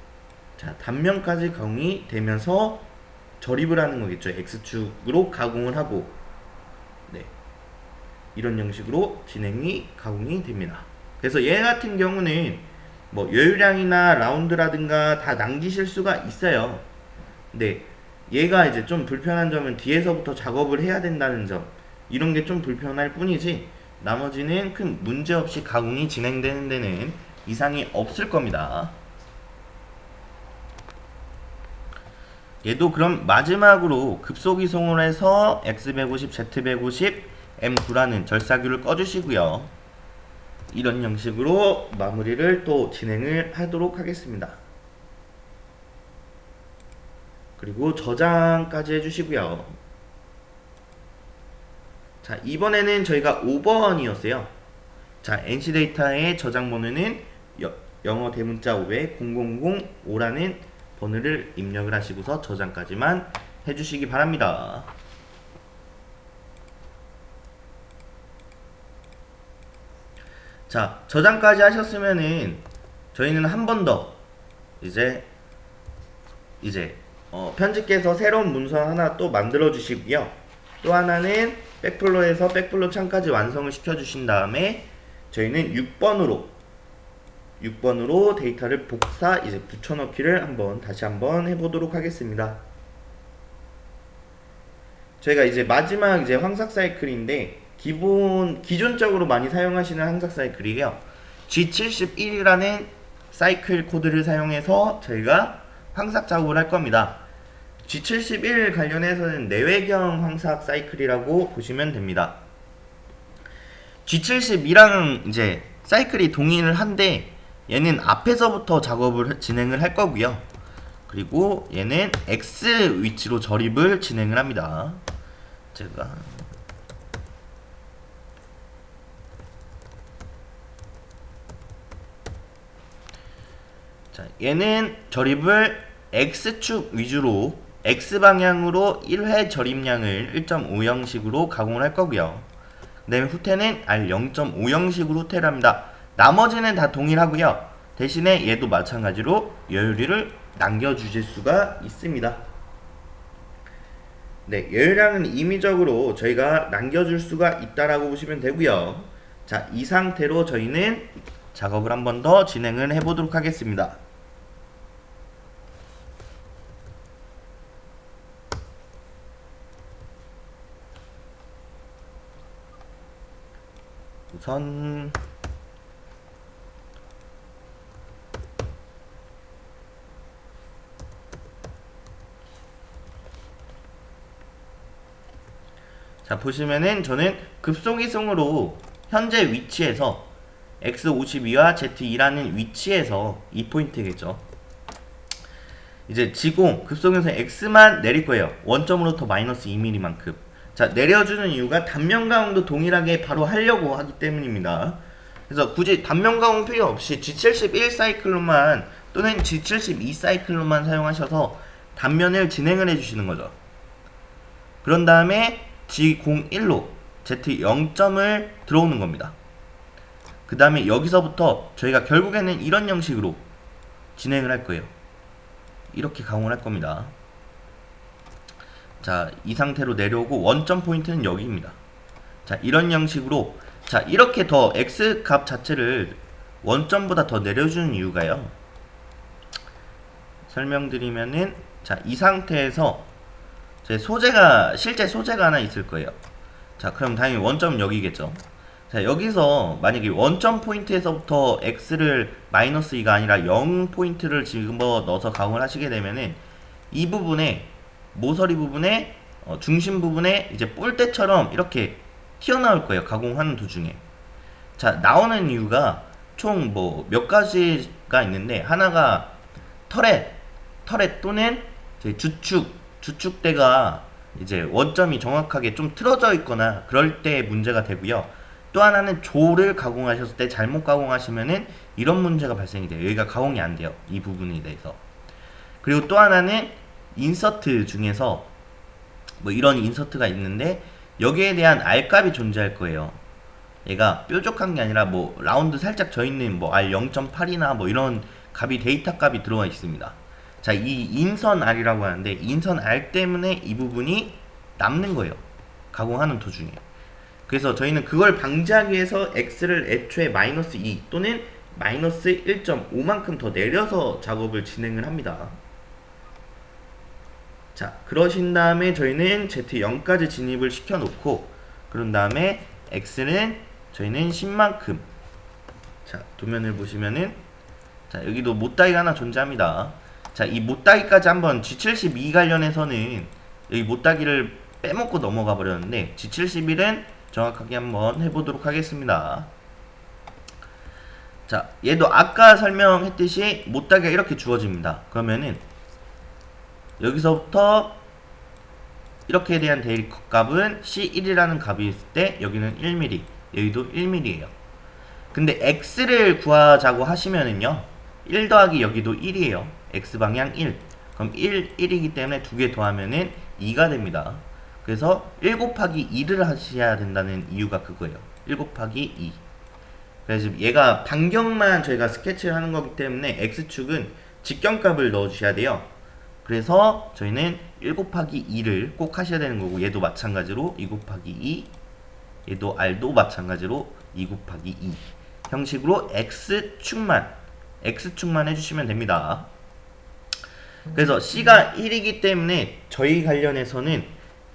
자, 단면까지 가공이 되면서 절입을 하는 거겠죠. x축으로 가공을 하고, 네, 이런 형식으로 진행이 가공이 됩니다. 그래서 얘 같은 경우는 뭐 요율량이나 라운드라든가 다 남기실 수가 있어요. 근데 얘가 이제 좀 불편한 점은 뒤에서부터 작업을 해야 된다는 점, 이런 게 좀 불편할 뿐이지 나머지는 큰 문제 없이 가공이 진행되는 데는 이상이 없을 겁니다. 얘도 그럼 마지막으로 급소이송을 해서 x150, z150, m9라는 절사규를 꺼주시고요. 이런 형식으로 마무리를 또 진행을 하도록 하겠습니다. 그리고 저장까지 해주시고요. 자, 이번에는 저희가 5번이었어요. 자, NC데이터의 저장 번호는 영어 대문자 5에 0005라는 번호를 입력을 하시고서 저장까지만 해주시기 바랍니다. 자, 저장까지 하셨으면은 저희는 한 번 더 이제 편집기에서 새로운 문서 하나 또 만들어 주시고요. 또 하나는 백플로에서 백플로 창까지 완성을 시켜 주신 다음에 저희는 6번으로 데이터를 복사 이제 붙여넣기를 다시 한번 해보도록 하겠습니다. 저희가 이제 마지막 이제 황삭 사이클인데 기존적으로 많이 사용하시는 황삭 사이클이에요. G71이라는 사이클 코드를 사용해서 저희가 황삭 작업을 할 겁니다. G71 관련해서는 내외경 황삭 사이클이라고 보시면 됩니다. G72랑 이제 사이클이 동일을 한데 얘는 앞에서부터 작업을 진행을 할 거고요. 그리고 얘는 X 위치로 절입을 진행을 합니다. 제가 자, 얘는 절입을 X축 위주로 X방향으로 1회 절입량을 1.5 형식으로 가공을 할 거고요. 그 다음에 후퇴는 R 0.5 형식으로 후퇴를 합니다. 나머지는 다 동일하고요. 대신에 얘도 마찬가지로 여유리를 남겨주실 수가 있습니다. 네, 여유량은 임의적으로 저희가 남겨줄 수가 있다라고 보시면 되고요. 자, 이 상태로 저희는 작업을 한 번 더 진행을 해보도록 하겠습니다. 우선 자, 보시면은 저는 급속이송으로 현재 위치에서 X52와 Z2라는 위치에서 이 포인트겠죠. 이제 지공 급속에서 X만 내릴 거예요. 원점으로부터 마이너스 2mm만큼. 자, 내려주는 이유가 단면 가공도 동일하게 바로 하려고 하기 때문입니다. 그래서 굳이 단면 가공 필요 없이 G71 사이클로만 또는 G72 사이클로만 사용하셔서 단면을 진행을 해주시는 거죠. 그런 다음에 G01로 Z 0점을 들어오는 겁니다. 그 다음에 여기서부터 저희가 결국에는 이런 형식으로 진행을 할 거예요. 이렇게 가공을 할 겁니다. 자, 이 상태로 내려오고 원점 포인트는 여기입니다. 자, 이런 형식으로, 자, 이렇게 더 X 값 자체를 원점보다 더 내려주는 이유가요. 설명드리면은, 자, 이 상태에서 제 소재가, 실제 소재가 하나 있을 거예요. 자, 그럼 당연히 원점은 여기겠죠. 자, 여기서 만약에 원점 포인트에서부터 X를 마이너스 2가 아니라 0 포인트를 집어 넣어서 가공을 하시게 되면은 이 부분에, 모서리 부분에, 중심 부분에 이제 볼대처럼 이렇게 튀어나올 거예요. 가공하는 도중에. 자, 나오는 이유가 총 뭐 몇 가지가 있는데, 하나가 터렛 또는 이제 주축대가 이제 원점이 정확하게 좀 틀어져 있거나 그럴 때 문제가 되고요. 또 하나는 조를 가공하셨을 때 잘못 가공하시면은 이런 문제가 발생이 돼요. 여기가 가공이 안 돼요. 이 부분에 대해서. 그리고 또 하나는 인서트 중에서 뭐 이런 인서트가 있는데 여기에 대한 R값이 존재할 거예요. 얘가 뾰족한 게 아니라 뭐 라운드 살짝 져 있는 뭐 R 0.8이나 뭐 이런 값이 데이터 값이 들어가 있습니다. 자, 이 인선 R이라고 하는데 인선 R 때문에 이 부분이 남는 거예요. 가공하는 도중에. 그래서 저희는 그걸 방지하기 위해서 X를 애초에 마이너스 2 또는 마이너스 1.5만큼 더 내려서 작업을 진행을 합니다. 자, 그러신 다음에 저희는 Z0까지 진입을 시켜 놓고, 그런 다음에 X는 저희는 10만큼. 자, 도면을 보시면은, 자, 여기도 못다이가 하나 존재합니다. 자, 이 못다기까지 한번 G72 관련해서는 여기 못다기를 빼먹고 넘어가 버렸는데 G71은 정확하게 한번 해보도록 하겠습니다. 자, 얘도 아까 설명했듯이 못다기가 이렇게 주어집니다. 그러면은 여기서부터 이렇게 대한 대입값은 C1이라는 값이 있을 때 여기는 1mm, 여기도 1mm예요. 근데 X를 구하자고 하시면은요, 1 더하기 여기도 1이에요. X방향 1. 그럼 1이기 때문에 두 개 더하면은 2가 됩니다. 그래서 1 곱하기 2를 하셔야 된다는 이유가 그거예요. 1 곱하기 2. 그래서 얘가 반경만 저희가 스케치를 하는 거기 때문에 X축은 직경값을 넣어주셔야 돼요. 그래서 저희는 1 곱하기 2를 꼭 하셔야 되는 거고, 얘도 마찬가지로 2 곱하기 2, 얘도 R도 마찬가지로 2 곱하기 2 형식으로 X축만 해주시면 됩니다. 그래서 C가 1이기 때문에 저희 관련해서는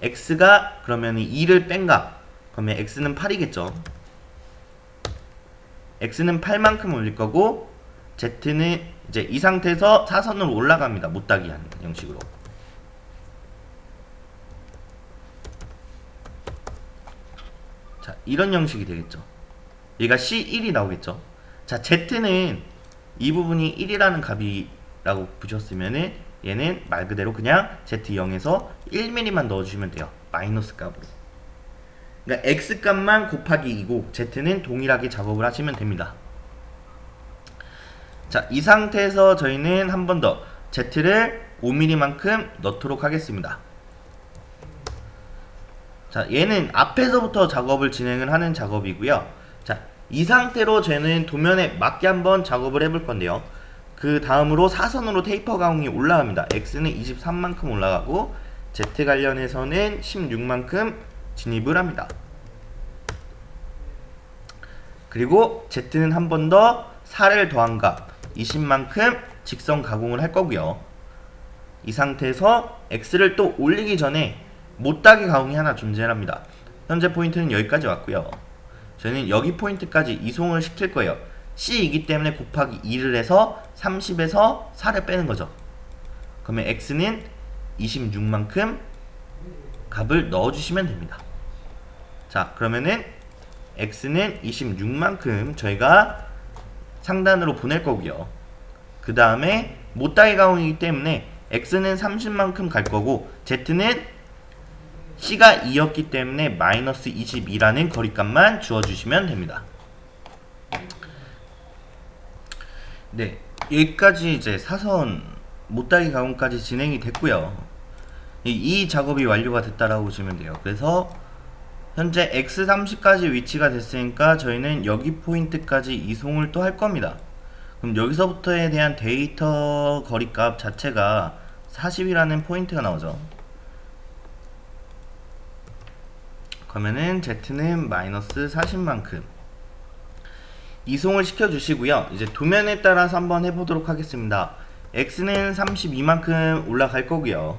X가 그러면 2를 뺀 값, 그러면 X는 8이겠죠. X는 8만큼 올릴 거고, Z는 이제 이 상태에서 사선으로 올라갑니다. 못다기 하는 형식으로. 자, 이런 형식이 되겠죠. 얘가 C1이 나오겠죠. 자, Z는 이 부분이 1이라는 값이라고 보셨으면은 얘는 말 그대로 그냥 Z0에서 1mm만 넣어주시면 돼요. 마이너스 값으로. 그러니까 X 값만 곱하기 2고 Z는 동일하게 작업을 하시면 됩니다. 자, 이 상태에서 저희는 한 번 더 Z를 5mm만큼 넣도록 하겠습니다. 자, 얘는 앞에서부터 작업을 진행을 하는 작업이고요. 자, 이 상태로 저희는 도면에 맞게 한번 작업을 해볼 건데요. 그 다음으로 사선으로 테이퍼 가공이 올라갑니다. X는 23만큼 올라가고 Z 관련해서는 16만큼 진입을 합니다. 그리고 Z는 한 번 더 4를 더한 값 20만큼 직선 가공을 할 거고요. 이 상태에서 X를 또 올리기 전에 못다기 가공이 하나 존재합니다. 현재 포인트는 여기까지 왔고요. 저는 여기 포인트까지 이송을 시킬 거예요. C이기 때문에 곱하기 2를 해서 30에서 4를 빼는 거죠. 그러면 X는 26만큼 값을 넣어주시면 됩니다. 자, 그러면은 X는 26만큼 저희가 상단으로 보낼 거고요. 그 다음에 못다이 가공이기 때문에 X는 30만큼 갈 거고, Z는 C가 2였기 때문에 마이너스 22라는 거리값만 주어주시면 됩니다. 네, 여기까지 이제 사선 못다기 가공까지 진행이 됐고요. 이 작업이 완료가 됐다라고 보시면 돼요. 그래서 현재 x30까지 위치가 됐으니까 저희는 여기 포인트까지 이송을 또 할 겁니다. 그럼 여기서부터에 대한 데이터 거리값 자체가 40이라는 포인트가 나오죠. 그러면은 z는 마이너스 40만큼 이송을 시켜주시고요. 이제 도면에 따라서 한번 해보도록 하겠습니다. x는 32만큼 올라갈 거고요.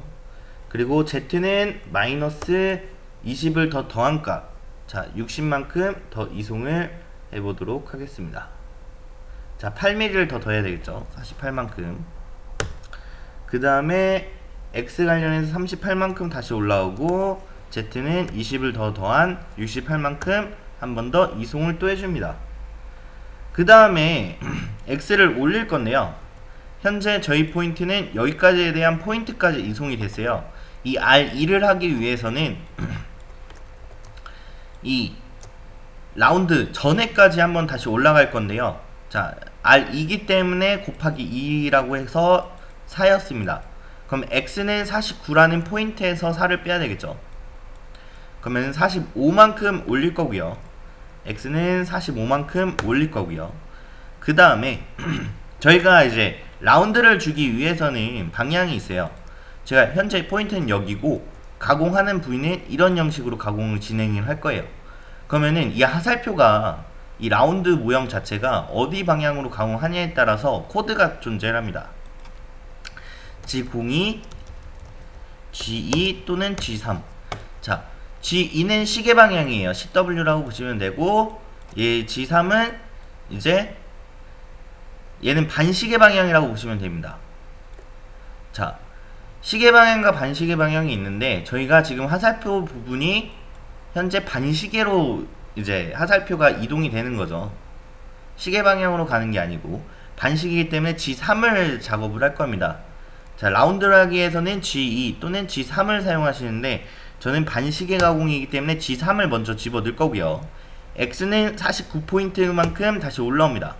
그리고 z는 마이너스 20을 더 더한 값, 자 60만큼 더 이송을 해보도록 하겠습니다. 자 8mm를 더 더해야 되겠죠. 48만큼. 그 다음에 x 관련해서 38만큼 다시 올라오고 z는 20을 더 더한 68만큼 한 번 더 이송을 또 해줍니다. 그 다음에 x를 올릴 건데요. 현재 저희 포인트는 여기까지에 대한 포인트까지 이송이 됐어요. 이 R2를 하기 위해서는 이 라운드 전에까지 한번 다시 올라갈 건데요. 자, R2기 때문에 곱하기 2라고 해서 4였습니다. 그럼 x는 49라는 포인트에서 4를 빼야 되겠죠. 그러면 45만큼 올릴 거고요. x는 45만큼 올릴 거고요. 그 다음에 저희가 이제 라운드를 주기 위해서는 방향이 있어요. 제가 현재 포인트는 여기고 가공하는 부위는 이런 형식으로 가공을 진행을 할 거예요. 그러면은 이 하살표가 이 라운드 모형 자체가 어디 방향으로 가공하냐에 따라서 코드가 존재합니다. G02, G2 또는 G3. 자, G2는 시계 방향이에요. CW라고 보시면 되고, 예, G3은 이제 얘는 반시계 방향이라고 보시면 됩니다. 자, 시계 방향과 반시계 방향이 있는데 저희가 지금 화살표 부분이 현재 반시계로 이제 화살표가 이동이 되는 거죠. 시계 방향으로 가는 게 아니고 반시계이기 때문에 G3을 작업을 할 겁니다. 자, 라운드를 하기 위해서는 G2 또는 G3을 사용하시는데 저는 반시계 가공이기 때문에 G3을 먼저 집어 넣을 거고요. X는 49포인트만큼 다시 올라옵니다.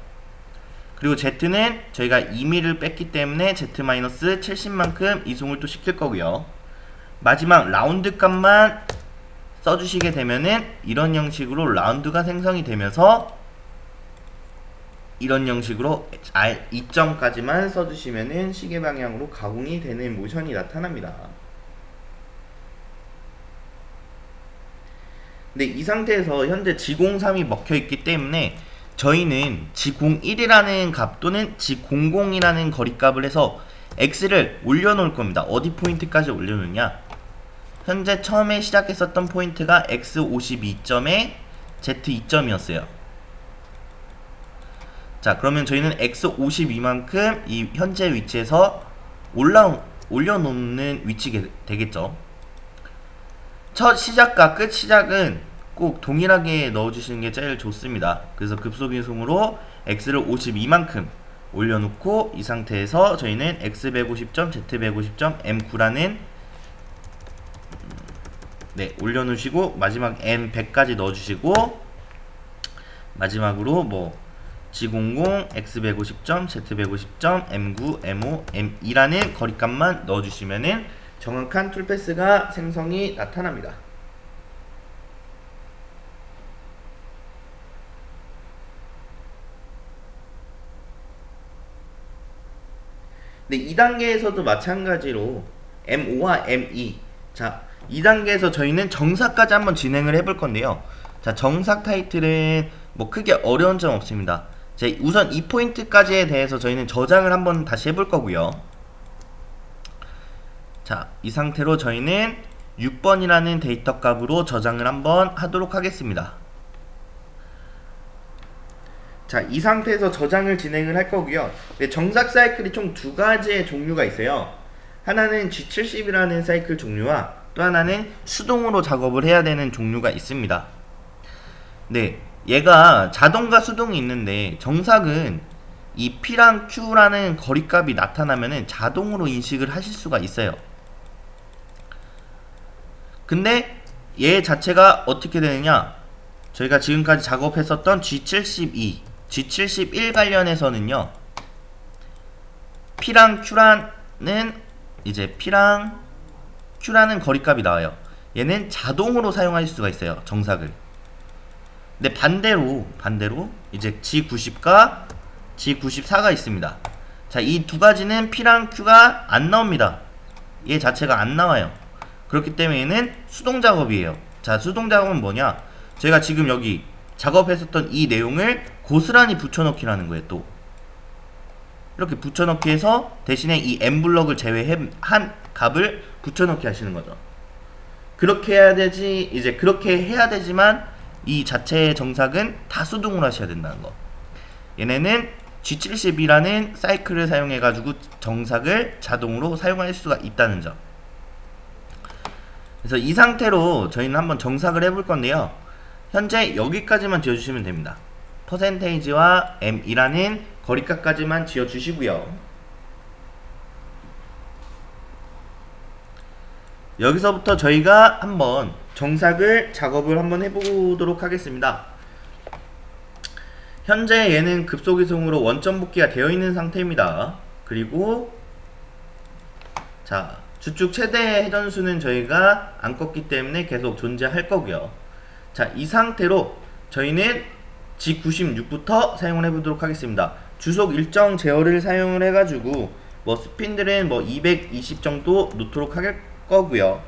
그리고 Z는 저희가 2mm를 뺐기 때문에 Z-70만큼 이송을 또 시킬 거고요. 마지막 라운드 값만 써주시게 되면은 이런 형식으로 라운드가 생성이 되면서 이런 형식으로 R2점까지만 써주시면은 시계 방향으로 가공이 되는 모션이 나타납니다. 근데 이 상태에서 현재 G03이 먹혀있기 때문에 저희는 G01이라는 값 또는 G00이라는 거리값을 해서 X를 올려놓을 겁니다. 어디 포인트까지 올려놓냐? 현재 처음에 시작했었던 포인트가 X52점에 Z2점이었어요. 자, 그러면 저희는 X52만큼 이 현재 위치에서 올려놓는 위치가 되겠죠. 첫 시작과 끝 시작은 꼭 동일하게 넣어주시는 게 제일 좋습니다. 그래서 급소비송으로 X를 52만큼 올려놓고 이 상태에서 저희는 X150점, Z150점, M9라는 네, 올려놓으시고 마지막 M100까지 넣어주시고 마지막으로 뭐 G00, X150점, Z150점, M9, M5, M2라는 거리값만 넣어주시면은 정확한 툴패스가 생성이 나타납니다. 네, 2단계에서도 마찬가지로 M5와 M2 자 2단계에서 저희는 정사까지 한번 진행을 해볼 건데요. 자, 정사 타이틀은 뭐 크게 어려운 점 없습니다. 자, 우선 이 포인트까지에 대해서 저희는 저장을 한번 다시 해볼 거고요. 자, 이 상태로 저희는 6번이라는 데이터 값으로 저장을 한번 하도록 하겠습니다. 자, 이 상태에서 저장을 진행을 할 거고요. 네, 정삭 사이클이 총 두 가지의 종류가 있어요. 하나는 G70이라는 사이클 종류와 또 하나는 수동으로 작업을 해야 되는 종류가 있습니다. 네, 얘가 자동과 수동이 있는데 정삭은 이 P랑 Q라는 거리값이 나타나면은 자동으로 인식을 하실 수가 있어요. 근데 얘 자체가 어떻게 되느냐? 저희가 지금까지 작업했었던 G72, G71 관련해서는요. P랑 Q라는 이제 P랑 Q라는 거리값이 나와요. 얘는 자동으로 사용할 수가 있어요. 정삭을. 근데 반대로 이제 G90과 G94가 있습니다. 자, 이 두 가지는 P랑 Q가 안 나옵니다. 얘 자체가 안 나와요. 그렇기 때문에 얘는 수동 작업이에요. 자, 수동 작업은 뭐냐? 제가 지금 여기 작업했었던 이 내용을 고스란히 붙여넣기라는 거예요. 또 이렇게 붙여넣기 해서 대신에 이 N블럭을 제외한 값을 붙여넣기 하시는 거죠. 그렇게 해야 되지, 이제 그렇게 해야 되지만 이 자체의 정삭은 다 수동으로 하셔야 된다는 거. 얘네는 G70이라는 사이클을 사용해 가지고 정삭을 자동으로 사용할 수가 있다는 점. 그래서 이 상태로 저희는 한번 정삭을 해볼 건데요. 현재 여기까지만 지어주시면 됩니다. 퍼센테이지와 M이라는 거리값까지만 지어주시고요. 여기서부터 저희가 한번 정삭을 작업을 한번 해보도록 하겠습니다. 현재 얘는 급속이송으로 원점 복귀가 되어 있는 상태입니다. 그리고 자, 주축 최대 회전수는 저희가 안 껐기 때문에 계속 존재할 거고요. 자, 이 상태로 저희는 G96부터 사용을 해보도록 하겠습니다. 주속 일정 제어를 사용을 해가지고 뭐 스핀들은 뭐 220 정도 놓도록 할 거고요.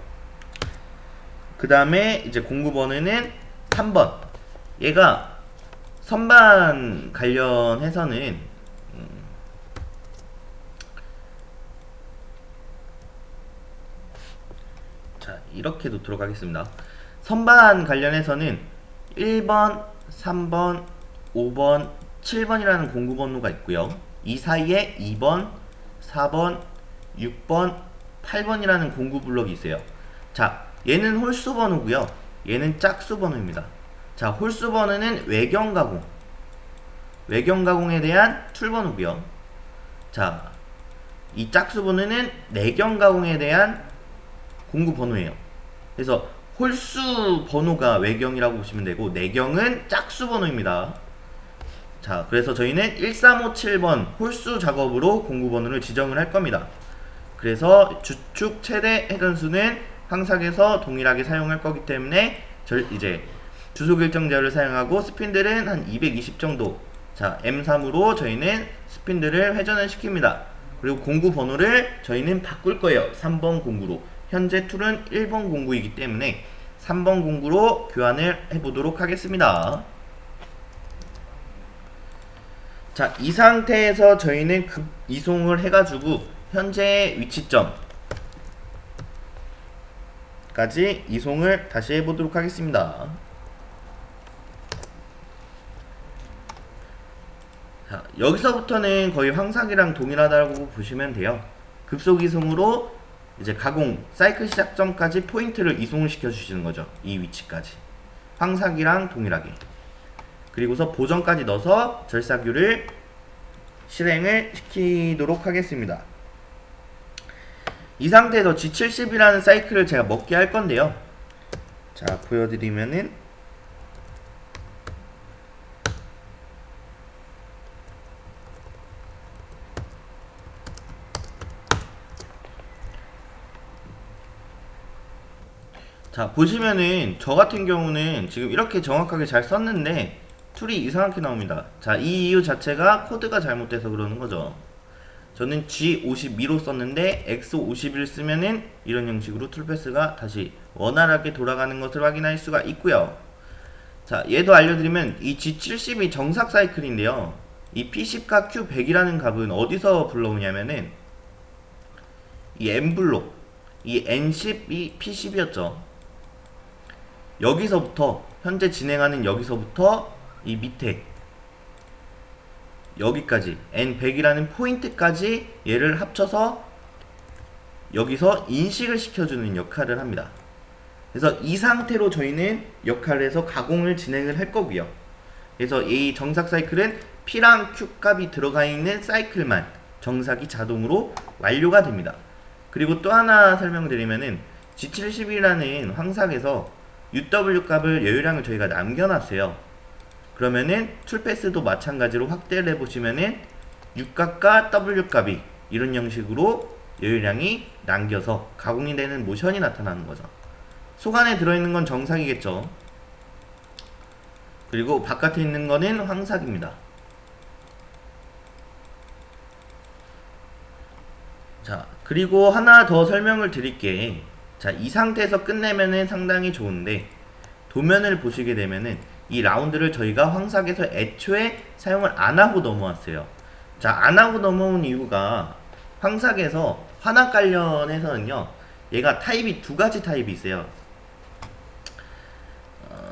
그 다음에 이제 공구 번호는 3번. 얘가 선반 관련해서는 자, 이렇게 놓도록 하겠습니다. 선반 관련해서는 1번, 3번, 5번, 7번이라는 공구 번호가 있고요. 이 사이에 2번, 4번, 6번, 8번이라는 공구 블럭이 있어요. 자, 얘는 홀수 번호고요. 얘는 짝수 번호입니다. 자, 홀수 번호는 외경 가공. 외경 가공에 대한 툴 번호고요. 자, 이 짝수 번호는 내경 가공에 대한 공구 번호예요. 그래서 홀수 번호가 외경이라고 보시면 되고 내경은 짝수 번호입니다. 자, 그래서 저희는 1357번 홀수 작업으로 공구 번호를 지정을 할 겁니다. 그래서 주축 최대 회전수는 항삭에서 동일하게 사용할 거기 때문에 이제 주속 일정 제어를 사용하고 스핀들은 한 220 정도. 자, M3으로 저희는 스핀들을 회전을 시킵니다. 그리고 공구 번호를 저희는 바꿀 거예요. 3번 공구로. 현재 툴은 1번 공구이기 때문에 3번 공구로 교환을 해보도록 하겠습니다. 자, 이 상태에서 저희는 급 이송을 해가지고 현재 위치점 까지 이송을 다시 해보도록 하겠습니다. 자, 여기서부터는 거의 황삭이랑 동일하다고 보시면 돼요. 급속 이송으로 이제 가공 사이클 시작점까지 포인트를 이송을 시켜주시는 거죠. 이 위치까지 황삭이랑 동일하게. 그리고서 보정까지 넣어서 절삭유를 실행을 시키도록 하겠습니다. 이 상태에서 G70이라는 사이클을 제가 먹게 할 건데요. 자, 보여드리면은 자, 보시면은 저 같은 경우는 지금 이렇게 정확하게 잘 썼는데 툴이 이상하게 나옵니다. 자, 이 이유 자체가 코드가 잘못돼서 그러는 거죠. 저는 G52로 썼는데 X51 쓰면은 이런 형식으로 툴패스가 다시 원활하게 돌아가는 것을 확인할 수가 있고요. 자, 얘도 알려드리면 이 G70이 정삭 사이클인데요. 이 P10과 Q100이라는 값은 어디서 불러오냐면은 이 N블록, 이 N10이 P10이었죠. 여기서부터 현재 진행하는 여기서부터 이 밑에 여기까지 N100이라는 포인트까지 얘를 합쳐서 여기서 인식을 시켜주는 역할을 합니다. 그래서 이 상태로 저희는 역할을 해서 가공을 진행을 할 거고요. 그래서 이 정삭 사이클은 P랑 Q 값이 들어가 있는 사이클만 정삭이 자동으로 완료가 됩니다. 그리고 또 하나 설명드리면은 G70이라는 황삭에서 UW 값을 여유량을 저희가 남겨놨어요. 그러면은 툴패스도 마찬가지로 확대를 해보시면은 U값과 W 값이 이런 형식으로 여유량이 남겨서 가공이 되는 모션이 나타나는 거죠. 속 안에 들어있는 건 정삭이겠죠. 그리고 바깥에 있는 거는 황삭입니다. 자, 그리고 하나 더 설명을 드릴게. 자, 이 상태에서 끝내면은 상당히 좋은데, 도면을 보시게 되면은 이 라운드를 저희가 황삭에서 애초에 사용을 안 하고 넘어왔어요. 자, 안 하고 넘어온 이유가 황삭에서 환학 관련해서는요, 얘가 타입이 두 가지 타입이 있어요.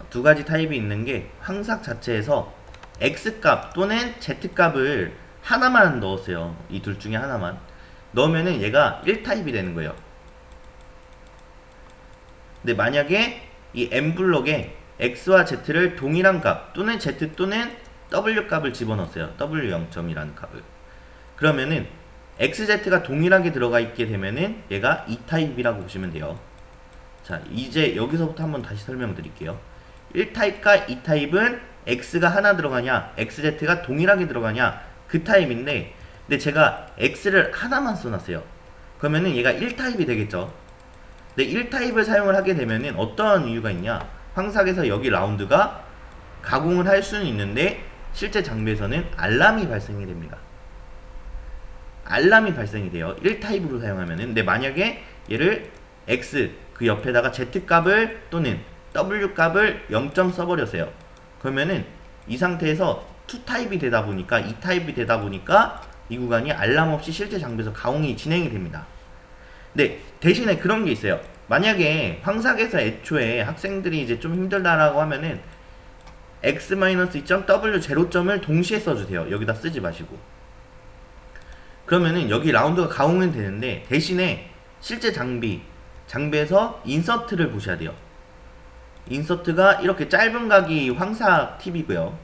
두 가지 타입이 있는 게 황삭 자체에서 X값 또는 Z값을 하나만 넣었어요. 이 둘 중에 하나만 넣으면은 얘가 1타입이 되는 거예요. 근데 만약에 이 M블록에 X와 Z를 동일한 값 또는 Z 또는 W 값을 집어넣었어요. W0점이라는 값을. 그러면은 XZ가 동일하게 들어가 있게 되면은 얘가 2타입이라고 보시면 돼요. 자, 이제 여기서부터 한번 다시 설명드릴게요. 1타입과 2타입은 X가 하나 들어가냐 XZ가 동일하게 들어가냐 그 타입인데, 근데 제가 X를 하나만 써놨어요. 그러면은 얘가 1타입이 되겠죠. 근데 1타입을 사용을 하게 되면은 어떠한 이유가 있냐, 황삭에서 여기 라운드가 가공을 할 수는 있는데 실제 장비에서는 알람이 발생이 됩니다. 알람이 발생이 돼요. 1타입으로 사용하면은. 근데 만약에 얘를 X 그 옆에다가 Z 값을 또는 W 값을 0점 써버렸어요. 그러면은 이 상태에서 2타입이 되다 보니까 2타입이 되다 보니까 이 구간이 알람 없이 실제 장비에서 가공이 진행이 됩니다. 근데 대신에 그런 게 있어요. 만약에 황삭에서 애초에 학생들이 이제 좀 힘들다라고 하면은 X-2.W 제로점을 동시에 써주세요. 여기다 쓰지 마시고. 그러면은 여기 라운드가 가공은 되는데 대신에 실제 장비에서 인서트를 보셔야 돼요. 인서트가 이렇게 짧은 각이 황삭 팁이고요.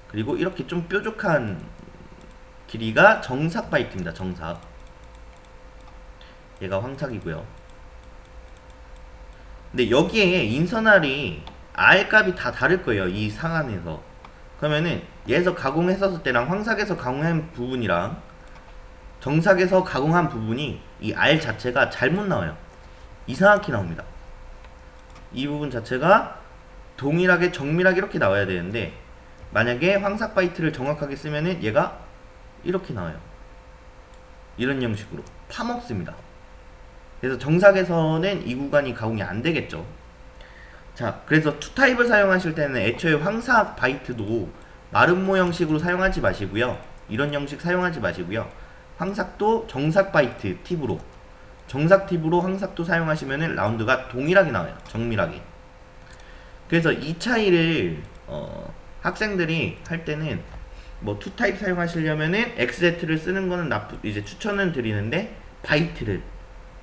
그리고 이렇게 좀 뾰족한 길이가 정삭 바이트입니다. 정삭. 얘가 황삭이고요. 근데 여기에 인서날이 R 값이 다 다를 거예요. 이 상안에서. 그러면은 얘에서 가공했었을 때랑 황삭에서 가공한 부분이랑 정삭에서 가공한 부분이 이 R 자체가 잘못 나와요. 이상하게 나옵니다. 이 부분 자체가 동일하게 정밀하게 이렇게 나와야 되는데 만약에 황삭 바이트를 정확하게 쓰면은 얘가 이렇게 나와요. 이런 형식으로 파먹습니다. 그래서 정삭에서는 이 구간이 가공이 안 되겠죠. 자, 그래서 2타입을 사용하실 때는 애초에 황삭 바이트도 마름모 형식으로 사용하지 마시고요. 이런 형식 사용하지 마시고요. 황삭도 정삭 바이트 팁으로, 정삭 팁으로 황삭도 사용하시면은 라운드가 동일하게 나와요. 정밀하게. 그래서 이 차이를 학생들이 할 때는 뭐 2타입 사용하시려면은 XZ를 쓰는 거는 이제 추천은 드리는데 바이트를,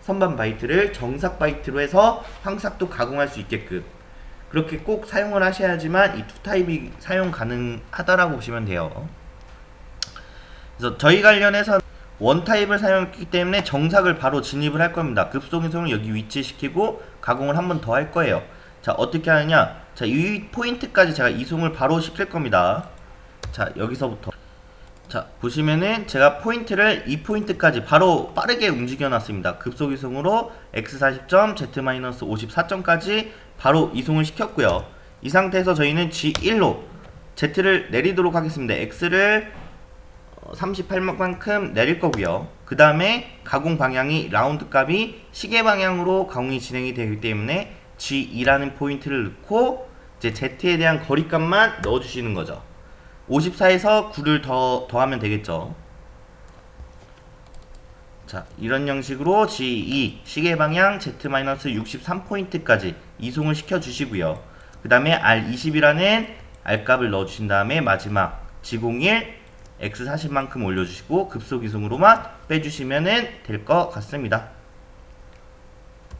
선반 바이트를 정삭 바이트로 해서 황삭도 가공할 수 있게끔 그렇게 꼭 사용을 하셔야지만 이 2타입이 사용 가능하다라고 보시면 돼요. 그래서 저희 관련해서 원타입을 사용했기 때문에 정삭을 바로 진입을 할 겁니다. 급속이송을 여기 위치시키고 가공을 한 번 더 할 거예요. 자, 어떻게 하느냐, 자, 이 포인트까지 제가 이송을 바로 시킬 겁니다. 자, 여기서부터 자, 보시면은 제가 포인트를 이 포인트까지 바로 빠르게 움직여 놨습니다. 급속 이송으로 X40점, Z-54점까지 바로 이송을 시켰고요. 이 상태에서 저희는 G1로 Z를 내리도록 하겠습니다. X를 38만큼 내릴 거고요. 그 다음에 가공 방향이 라운드 값이 시계 방향으로 가공이 진행이 되기 때문에 G2라는 포인트를 넣고 이제 Z에 대한 거리값만 넣어주시는 거죠. 54에서 9를 더하면 되겠죠. 자, 이런 형식으로 G2 시계 방향 Z-63포인트까지 이송을 시켜주시고요. 그 다음에 R20이라는 R값을 넣어주신 다음에 마지막 G01 X40만큼 올려주시고 급속 이송으로만 빼주시면 될 것 같습니다.